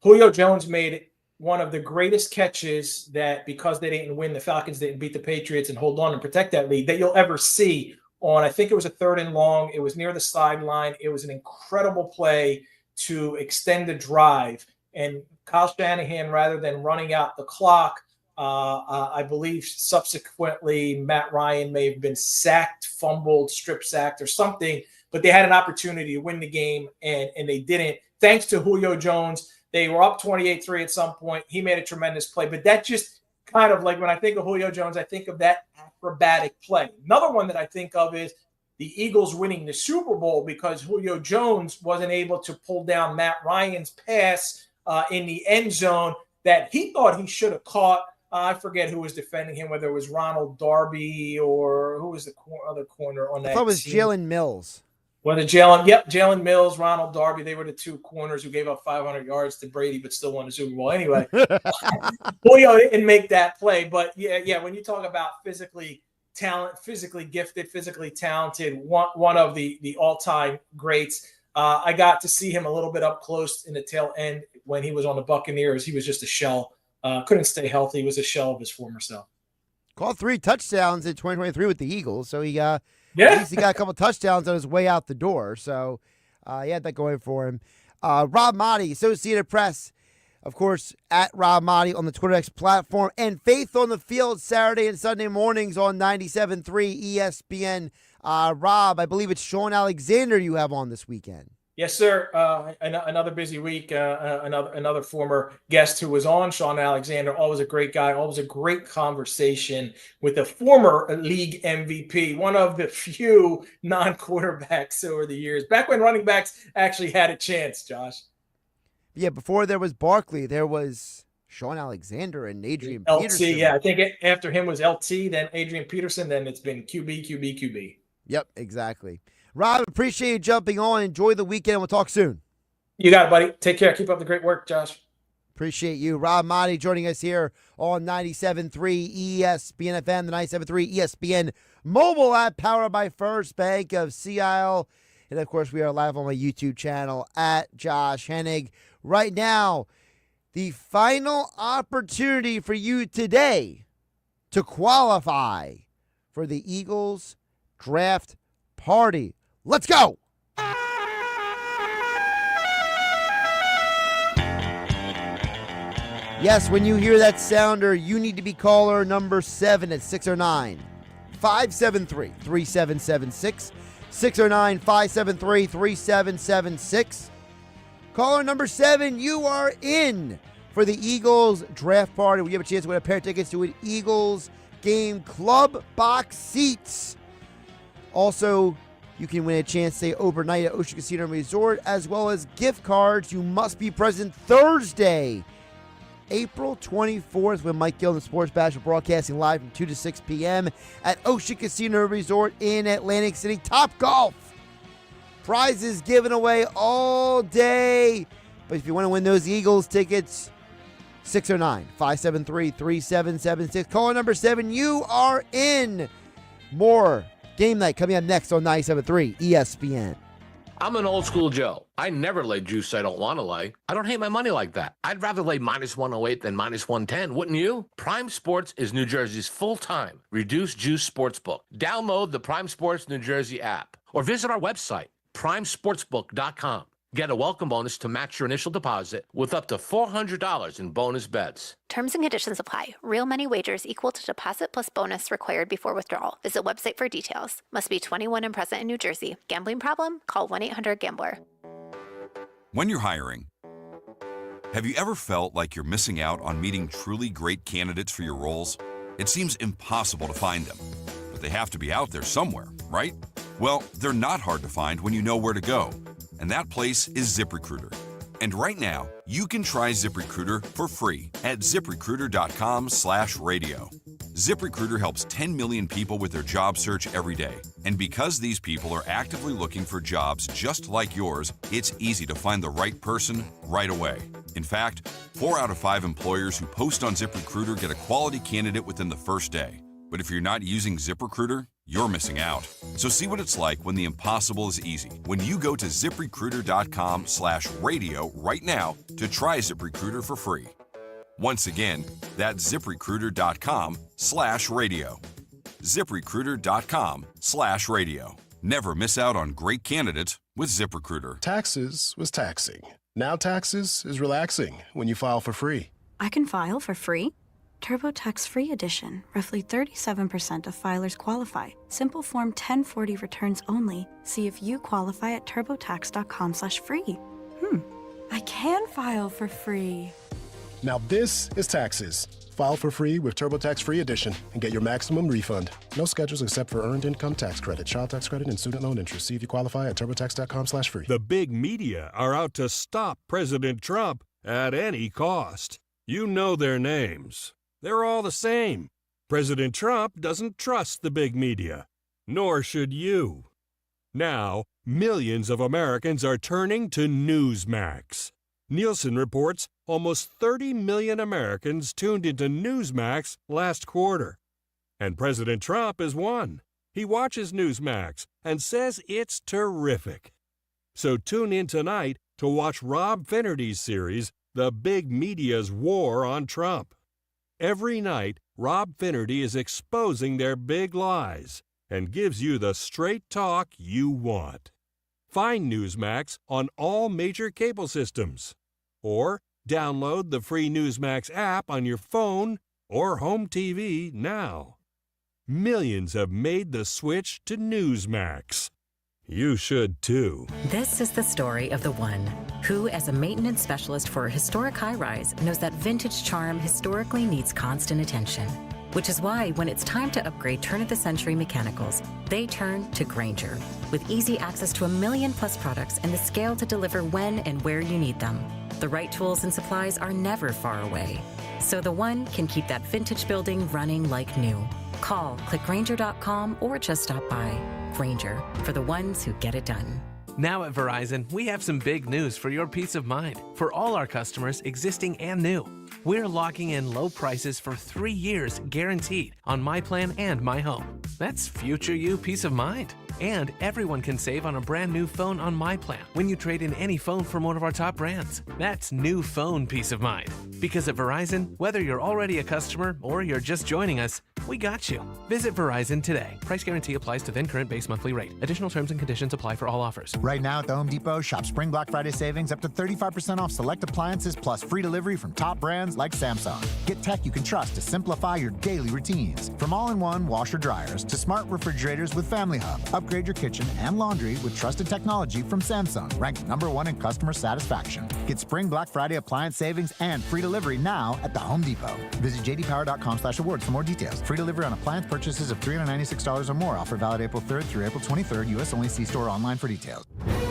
Julio Jones made one of the greatest catches that, because they didn't win, the Falcons didn't beat the Patriots and hold on and protect that lead, that you'll ever see on, I think it was a 3rd and long. It was near the sideline. It was an incredible play to extend the drive. And Kyle Shanahan, rather than running out the clock, I believe subsequently Matt Ryan may have been sacked, fumbled, strip sacked or something, but they had an opportunity to win the game and they didn't. Thanks to Julio Jones, they were up 28-3 at some point. He made a tremendous play, but that just kind of like when I think of Julio Jones, I think of that acrobatic play. Another one that I think of is the Eagles winning the Super Bowl because Julio Jones wasn't able to pull down Matt Ryan's pass in the end zone that he thought he should have caught. I forget who was defending him, whether it was Ronald Darby or who was the other corner on that. I thought it was Jalen Mills. Jalen Mills, Ronald Darby. They were the two corners who gave up 500 yards to Brady, but still won the Super Bowl anyway. Julio didn't make that play, but yeah. When you talk about physically gifted, physically talented, one of the all-time greats. I got to see him a little bit up close in the tail end when he was on the Buccaneers. He was just a shell. Couldn't stay healthy. He was a shell of his former self. Caught 3 touchdowns in 2023 with the Eagles, so he got at least he got a couple touchdowns on his way out the door. So he had that going for him. Rob Maaddi, Associated Press, of course, at Rob Maaddi on the Twitter X platform, and Faith on the Field Saturday and Sunday mornings on 97.3 ESPN. Rob, I believe it's Sean Alexander you have on this weekend. Yes, sir. Another busy week. Another former guest who was on, Sean Alexander. Always a great guy. Always a great conversation with a former league MVP, one of the few non-quarterbacks over the years. Back when running backs actually had a chance, Josh. Yeah, before there was Barkley, there was Sean Alexander and Adrian LT, Peterson. yeah. I think after him was LT, then Adrian Peterson, then it's been QB. Yep, exactly. Rob, appreciate you jumping on. Enjoy the weekend. We'll talk soon. You got it, buddy. Take care. Keep up the great work, Josh. Appreciate you. Rob Maaddi joining us here on 97.3 ESPN FM, the 97.3 ESPN mobile app powered by First Bank of Sea Isle. And, of course, we are live on my YouTube channel at Josh Hennig. Right now, the final opportunity for you today to qualify for the Eagles draft party. Let's go. Yes, when you hear that sounder, you need to be caller number 7 at 609-573-3776. 609-573-3776. Caller number 7, you are in for the Eagles draft party. We have a chance to win a pair of tickets to an Eagles game club box seats. Also, you can win a chance to stay overnight at Ocean Casino Resort, as well as gift cards. You must be present Thursday, April 24th, when Mike Gill and the Sports Bash are broadcasting live from 2 to 6 p.m. at Ocean Casino Resort in Atlantic City. Top Golf. Prizes given away all day. But if you want to win those Eagles tickets, 609-573-3776. Caller number 7, you are in. More Game Night coming up next on 97.3 ESPN. I'm an old school Joe. I never lay juice I don't want to lay. I don't hate my money like that. I'd rather lay minus 108 than minus 110, wouldn't you? Prime Sports is New Jersey's full-time reduced juice sportsbook. Download the Prime Sports New Jersey app or visit our website, primesportsbook.com. Get a welcome bonus to match your initial deposit with up to $400 in bonus bets. Terms and conditions apply. Real money wagers equal to deposit plus bonus required before withdrawal. Visit website for details. Must be 21 and present in New Jersey. Gambling problem? Call 1-800-GAMBLER. When you're hiring, have you ever felt like you're missing out on meeting truly great candidates for your roles? It seems impossible to find them, but they have to be out there somewhere, right? Well, they're not hard to find when you know where to go. And that place is ZipRecruiter. And right now, you can try ZipRecruiter for free at ZipRecruiter.com/radio. ZipRecruiter helps 10 million people with their job search every day. And because these people are actively looking for jobs just like yours, it's easy to find the right person right away. In fact, 4 out of 5 employers who post on ZipRecruiter get a quality candidate within the first day. But if you're not using ZipRecruiter, you're missing out. So see what it's like when the impossible is easy. When you go to ZipRecruiter.com/radio right now to try ZipRecruiter for free. Once again, that's ZipRecruiter.com/radio. ZipRecruiter.com/radio. Never miss out on great candidates with ZipRecruiter. Taxes was taxing. Now taxes is relaxing when you file for free. I can file for free? TurboTax Free Edition. Roughly 37% of filers qualify. Simple Form 1040 returns only. See if you qualify at turbotax.com/free. I can file for free. Now this is taxes. File for free with TurboTax Free Edition and get your maximum refund. No schedules except for earned income tax credit, child tax credit, and student loan interest. See if you qualify at turbotax.com/free. The big media are out to stop President Trump at any cost. You know their names. They're all the same. President Trump doesn't trust the big media, nor should you. Now, millions of Americans are turning to Newsmax. Nielsen reports almost 30 million Americans tuned into Newsmax last quarter. And President Trump is one. He watches Newsmax and says it's terrific. So tune in tonight to watch Rob Finnerty's series, The Big Media's War on Trump. Every night, Rob Finnerty is exposing their big lies and gives you the straight talk you want. Find Newsmax on all major cable systems. Or download the free Newsmax app on your phone or home TV now. Millions have made the switch to Newsmax. You should too. This is the story of the one who, as a maintenance specialist for a historic high-rise, knows that vintage charm historically needs constant attention. Which is why when it's time to upgrade turn-of-the-century mechanicals, they turn to Grainger. With easy access to 1 million-plus products and the scale to deliver when and where you need them. The right tools and supplies are never far away. So the one can keep that vintage building running like new. Call, click Grainger.com, or just stop by. Grainger, for the ones who get it done. Now at Verizon, we have some big news for your peace of mind. For all our customers, existing and new, we're locking in low prices for 3 years guaranteed on My Plan and My Home. That's future you peace of mind. And everyone can save on a brand new phone on My Plan when you trade in any phone from one of our top brands. That's new phone peace of mind. Because at Verizon, whether you're already a customer or you're just joining us, we got you. Visit Verizon today. Price guarantee applies to then current base monthly rate. Additional terms and conditions apply for all offers. Right now at the Home Depot, shop Spring Black Friday savings up to 35% off select appliances plus free delivery from top brands like Samsung. Get tech you can trust to simplify your daily routines. From all-in-one washer dryers to smart refrigerators with Family Hub. Upgrade your kitchen and laundry with trusted technology from Samsung, ranked #1 in customer satisfaction. Get Spring Black Friday appliance savings and free delivery now at the Home Depot. Visit jdpower.com/awards for more details. Free delivery on appliance purchases of $396 or more. Offer valid April 3rd through April 23rd. U.S. only. See store online for details.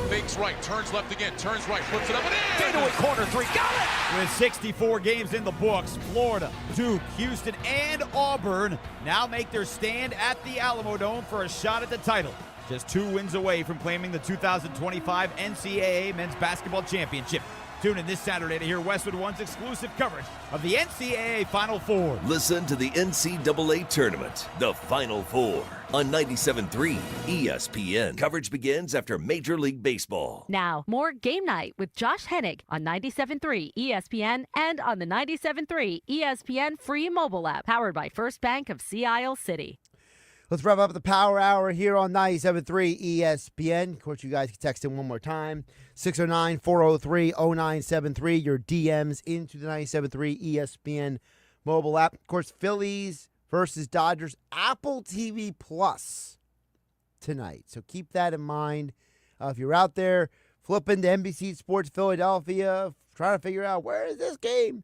Fakes right, turns left again, turns right, flips it up and in! Fadeaway corner three, got it! With 64 games in the books, Florida, Duke, Houston, and Auburn now make their stand at the Alamo Dome for a shot at the title. Just 2 wins away from claiming the 2025 NCAA Men's Basketball Championship. Tune in this Saturday to hear Westwood One's exclusive coverage of the NCAA Final Four. Listen to the NCAA Tournament, the Final Four, on 97.3 ESPN. Coverage begins after Major League Baseball. Now, more Game Night with Josh Hennig on 97.3 ESPN and on the 97.3 ESPN free mobile app, powered by First Bank of Sea Isle City. Let's wrap up the Power Hour here on 97.3 ESPN. Of course, you guys can text in one more time. 609-403-0973. Your DMs into the 97.3 ESPN mobile app. Of course, Phillies versus Dodgers, Apple TV Plus tonight. So keep that in mind. If you're out there flipping to NBC Sports Philadelphia, trying to figure out where is this game,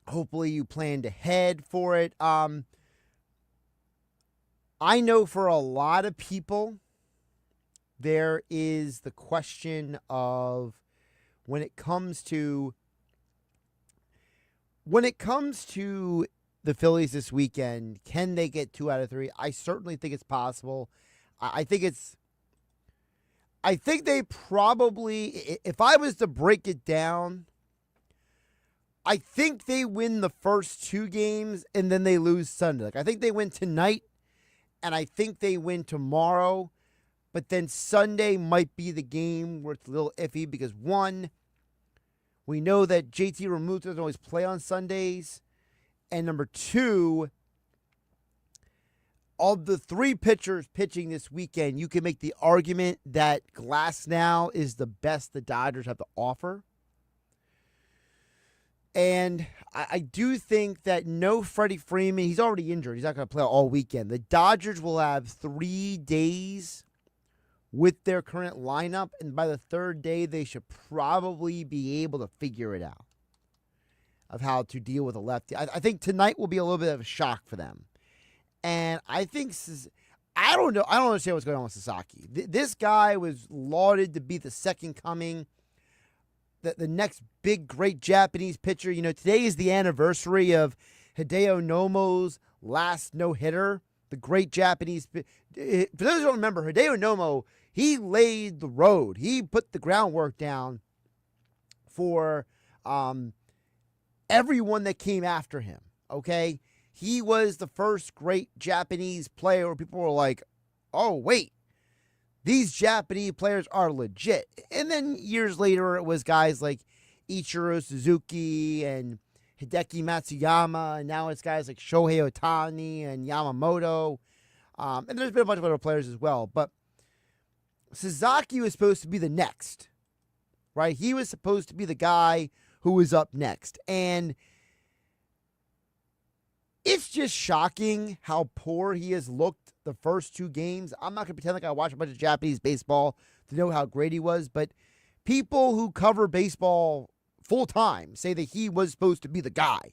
hopefully you planned ahead for it. I know for a lot of people, there is the question of when it comes to the Phillies this weekend. Can they get 2 out of 3? I certainly think it's possible. I think they probably, if I was to break it down, I think they win the first 2 games and then they lose Sunday. Like, I think they win tonight and I think they win tomorrow, but then Sunday might be the game where it's a little iffy because, one, we know that JT Realmuto doesn't always play on Sundays, and number 2, of the 3 pitchers pitching this weekend, you can make the argument that Glasnow is the best the Dodgers have to offer. And I do think that no Freddie Freeman, he's already injured. He's not going to play all weekend. The Dodgers will have 3 days with their current lineup, and by the 3rd day, they should probably be able to figure it out of how to deal with a lefty. I think tonight will be a little bit of a shock for them. And I think, I don't know. I don't understand what's going on with Sasaki. This guy was lauded to be the second coming, the next big, great Japanese pitcher. You know, today is the anniversary of Hideo Nomo's last no-hitter, the great Japanese. For those who don't remember, Hideo Nomo, he laid the road. He put the groundwork down for everyone that came after him, okay? He was the first great Japanese player where people were like, oh, wait, these Japanese players are legit. And then years later, it was guys like Ichiro Suzuki and Hideki Matsuyama, and now it's guys like Shohei Ohtani and Yamamoto. And there's been a bunch of other players as well. But Sasaki was supposed to be the next, right? He was supposed to be the guy who was up next. And it's just shocking how poor he has looked the first 2 games. I'm not going to pretend like I watch a bunch of Japanese baseball to know how great he was, but people who cover baseball full time say that he was supposed to be the guy.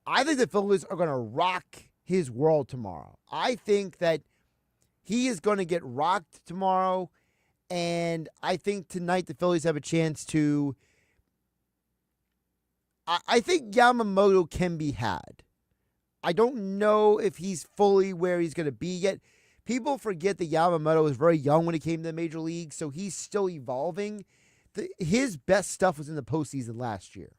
I think the Phillies are going to rock his world tomorrow. I think that he is going to get rocked tomorrow, and I think tonight the Phillies have a chance to. I think Yamamoto can be had. I don't know if he's fully where he's going to be yet. People forget that Yamamoto was very young when he came to the major league, so he's still evolving. His best stuff was in the postseason last year.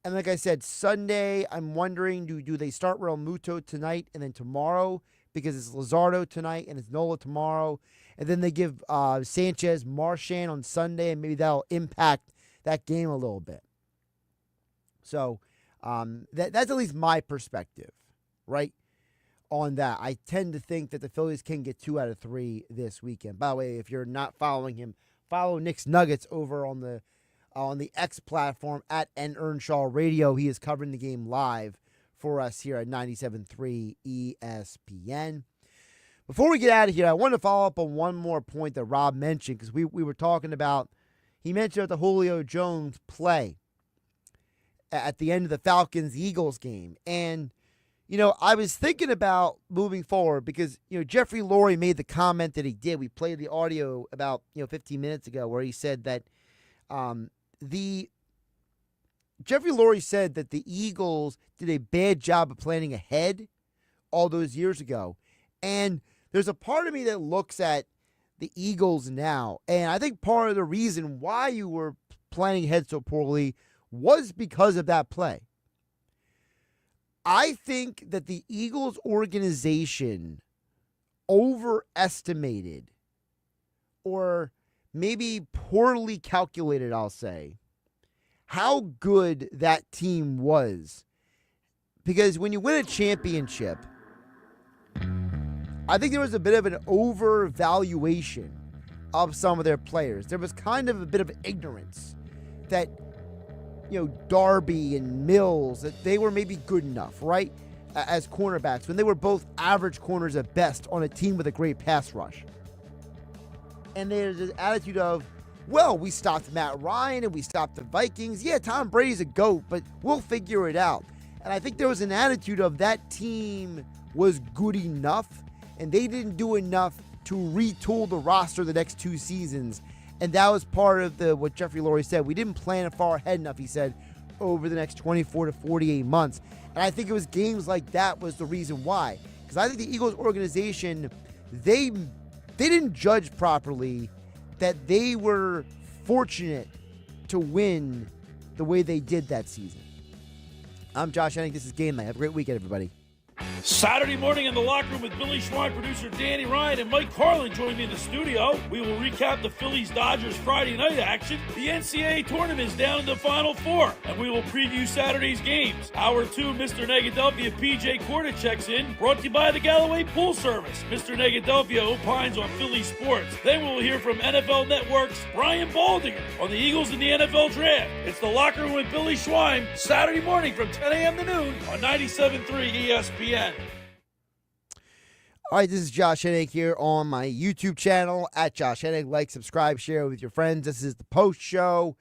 And like I said, Sunday, I'm wondering, do they start Realmuto tonight and then tomorrow? Because it's Luzardo tonight and it's Nola tomorrow. And then they give Sanchez Marchand on Sunday, and maybe that'll impact that game a little bit. So that's at least my perspective, right, on that. I tend to think that the Phillies can get 2 out of 3 this weekend. By the way, if you're not following him, follow Nick's Nuggets over on the X platform at Earnshaw Radio. He is covering the game live for us here at 97.3 ESPN. Before we get out of here, I want to follow up on one more point that Rob mentioned, because we were talking about, he mentioned about the Julio Jones play at the end of the Falcons-Eagles game. And, you know, I was thinking about moving forward because, you know, Jeffrey Lurie made the comment that he did. We played the audio about, 15 minutes ago where he said that Jeffrey Lurie said that the Eagles did a bad job of planning ahead all those years ago. And there's a part of me that looks at the Eagles now, and I think part of the reason why you were planning ahead so poorly was because of that play. I think that the Eagles organization overestimated, or maybe poorly calculated, I'll say, how good that team was. Because when you win a championship, I think there was a bit of an overvaluation of some of their players. There was kind of a bit of ignorance that, Darby and Mills, that they were maybe good enough, right, as cornerbacks, when they were both average corners at best on a team with a great pass rush. And there's this attitude of, well, we stopped Matt Ryan and we stopped the Vikings. Yeah, Tom Brady's a GOAT, but we'll figure it out. And I think there was an attitude of that team was good enough, and they didn't do enough to retool the roster the next 2 seasons. And that was part of what Jeffrey Lurie said. We didn't plan it far ahead enough, he said. over the next 24 to 48 months. And I think it was games like that was the reason why. Because I think the Eagles organization, they didn't judge properly that they were fortunate to win the way they did that season. I'm Josh Hennig. This is Game Night. Have a great weekend, everybody. Saturday morning in the locker room with Billy Schwein, producer Danny Ryan, and Mike Carlin join me in the studio. We will recap the Phillies-Dodgers Friday night action. The NCAA tournament is down in the Final Four, and we will preview Saturday's games. Hour 2, Mr. Negadelphia PJ Corda checks in, brought to you by the Galloway Pool Service. Mr. Negadelphia opines on Philly sports. Then we will hear from NFL Network's Brian Baldinger on the Eagles in the NFL Draft. It's the locker room with Billy Schwein, Saturday morning from 10 a.m. to noon on 97.3 ESPN. All right, this is Josh Hennig here on my YouTube channel, at Josh Hennig. Like, subscribe, share with your friends. This is the post show.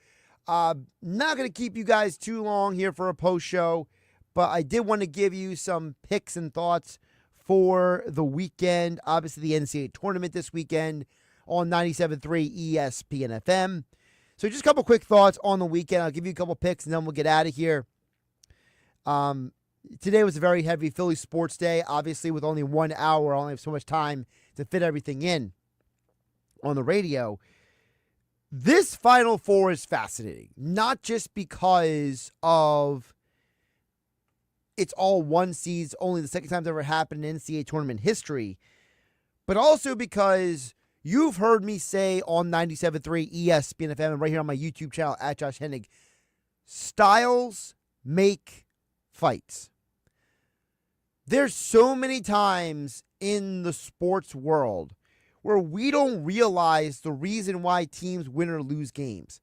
Not going to keep you guys too long here for a post show, but I did want to give you some picks and thoughts for the weekend. Obviously, the NCAA tournament this weekend on 97.3 ESPN FM. So just a couple quick thoughts on the weekend. I'll give you a couple picks, and then we'll get out of here. Today was a very heavy Philly sports day. Obviously, with only 1 hour, I only have so much time to fit everything in on the radio. This Final Four is fascinating, not just because of it's all one seeds, only the second time it's ever happened in NCAA tournament history, but also because you've heard me say on 97.3 ESPN FM and right here on my YouTube channel, at Josh Hennig, styles make fights. There's so many times in the sports world where we don't realize the reason why teams win or lose games.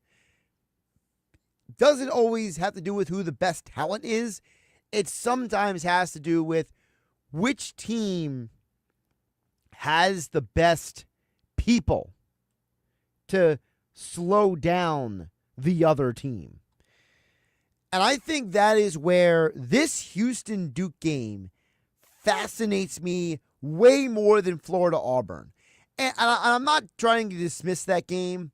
Doesn't always have to do with who the best talent is. It sometimes has to do with which team has the best people to slow down the other team. And I think that is where this Houston-Duke game fascinates me way more than Florida-Auburn. And I'm not trying to dismiss that game.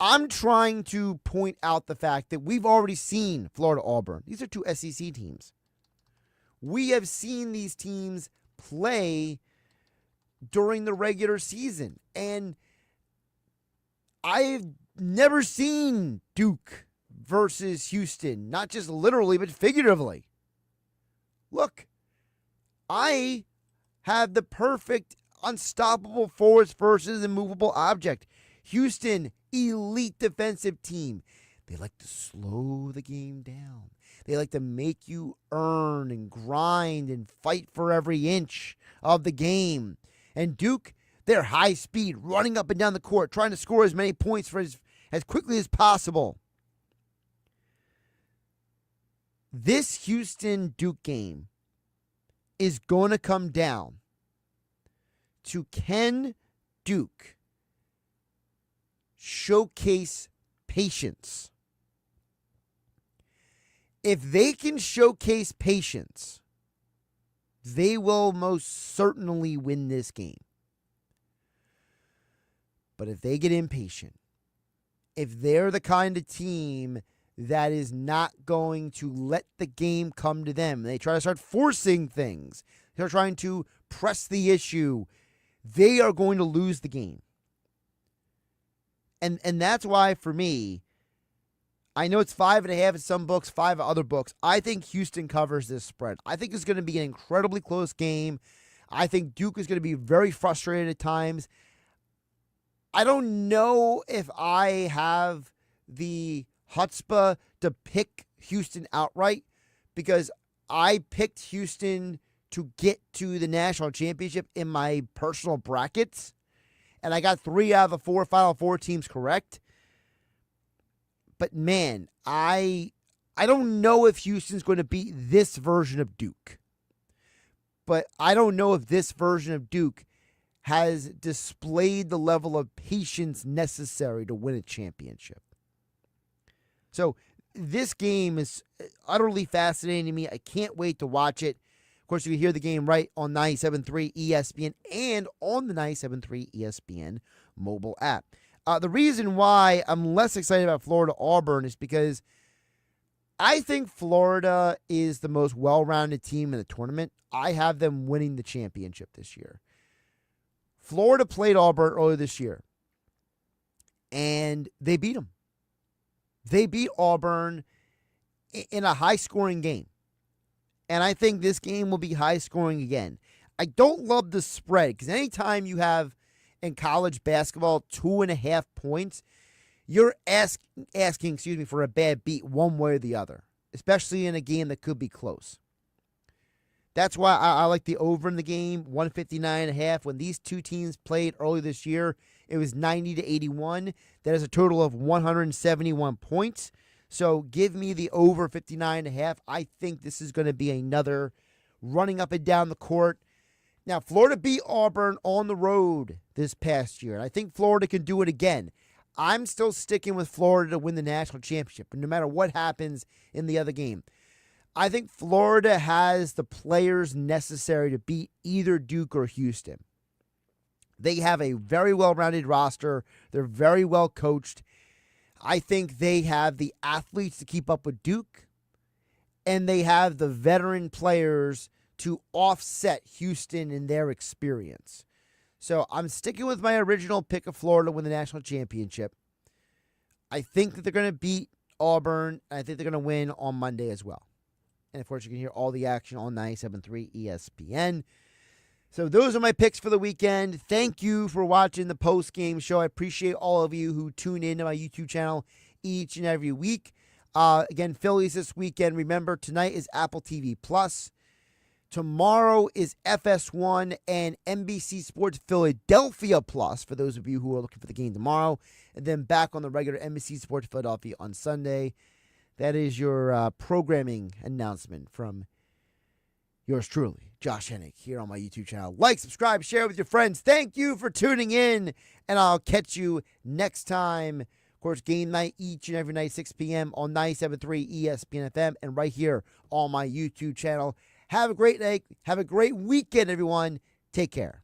I'm trying to point out the fact that we've already seen Florida-Auburn. These are two SEC teams. We have seen these teams play during the regular season. And I've never seen Duke versus Houston, not just literally, but figuratively. Look, I have the perfect unstoppable force versus immovable object. Houston, elite defensive team. They like to slow the game down. They like to make you earn and grind and fight for every inch of the game. And Duke, they're high speed, running up and down the court, trying to score as many points for as quickly as possible. This Houston-Duke game is going to come down to can Duke showcase patience. If they can showcase patience, they will most certainly win this game. But if they get impatient, if they're the kind of team that is not going to let the game come to them, they try to start forcing things, they're trying to press the issue, they are going to lose the game. And that's why, for me, I know it's 5.5 in some books, 5 in other books. I think Houston covers this spread. I think it's going to be an incredibly close game. I think Duke is going to be very frustrated at times. I don't know if I have the chutzpah to pick Houston outright, because I picked Houston to get to the national championship in my personal brackets, and I got 3 out of the 4 Final Four teams correct. But man, I don't know if Houston's going to beat this version of Duke. But I don't know if this version of Duke has displayed the level of patience necessary to win a championship. So this game is utterly fascinating to me. I can't wait to watch it. Of course, you can hear the game right on 97.3 ESPN and on the 97.3 ESPN mobile app. The reason why I'm less excited about Florida-Auburn is because I think Florida is the most well-rounded team in the tournament. I have them winning the championship this year. Florida played Auburn earlier this year, and they beat them. They beat Auburn in a high-scoring game. And I think this game will be high-scoring again. I don't love the spread, because anytime you have in college basketball 2.5 points, you're asking for a bad beat one way or the other, especially in a game that could be close. That's why I like the over in the game, 159.5. When these two teams played early this year, it was 90-81. That is a total of 171 points. So give me the over 59.5. I think this is going to be another running up and down the court. Now, Florida beat Auburn on the road this past year, and I think Florida can do it again. I'm still sticking with Florida to win the national championship, no matter what happens in the other game. I think Florida has the players necessary to beat either Duke or Houston. They have a very well-rounded roster. They're very well coached. I think they have the athletes to keep up with Duke, and they have the veteran players to offset Houston in their experience. So I'm sticking with my original pick of Florida to win the national championship. I think that they're going to beat Auburn, and I think they're going to win on Monday as well. And, of course, you can hear all the action on 97.3 ESPN. So those are my picks for the weekend. Thank you for watching the post-game show. I appreciate all of you who tune in to my YouTube channel each and every week. Again, Phillies this weekend. Remember, tonight is Apple TV+. Tomorrow is FS1 and NBC Sports Philadelphia Plus, for those of you who are looking for the game tomorrow. And then back on the regular NBC Sports Philadelphia on Sunday. That is your programming announcement from yours truly, Josh Hennig, here on my YouTube channel. Like, subscribe, share with your friends. Thank you for tuning in, and I'll catch you next time. Of course, game night each and every night, 6 p.m. on 97.3 ESPN FM and right here on my YouTube channel. Have a great day. Have a great weekend, everyone. Take care.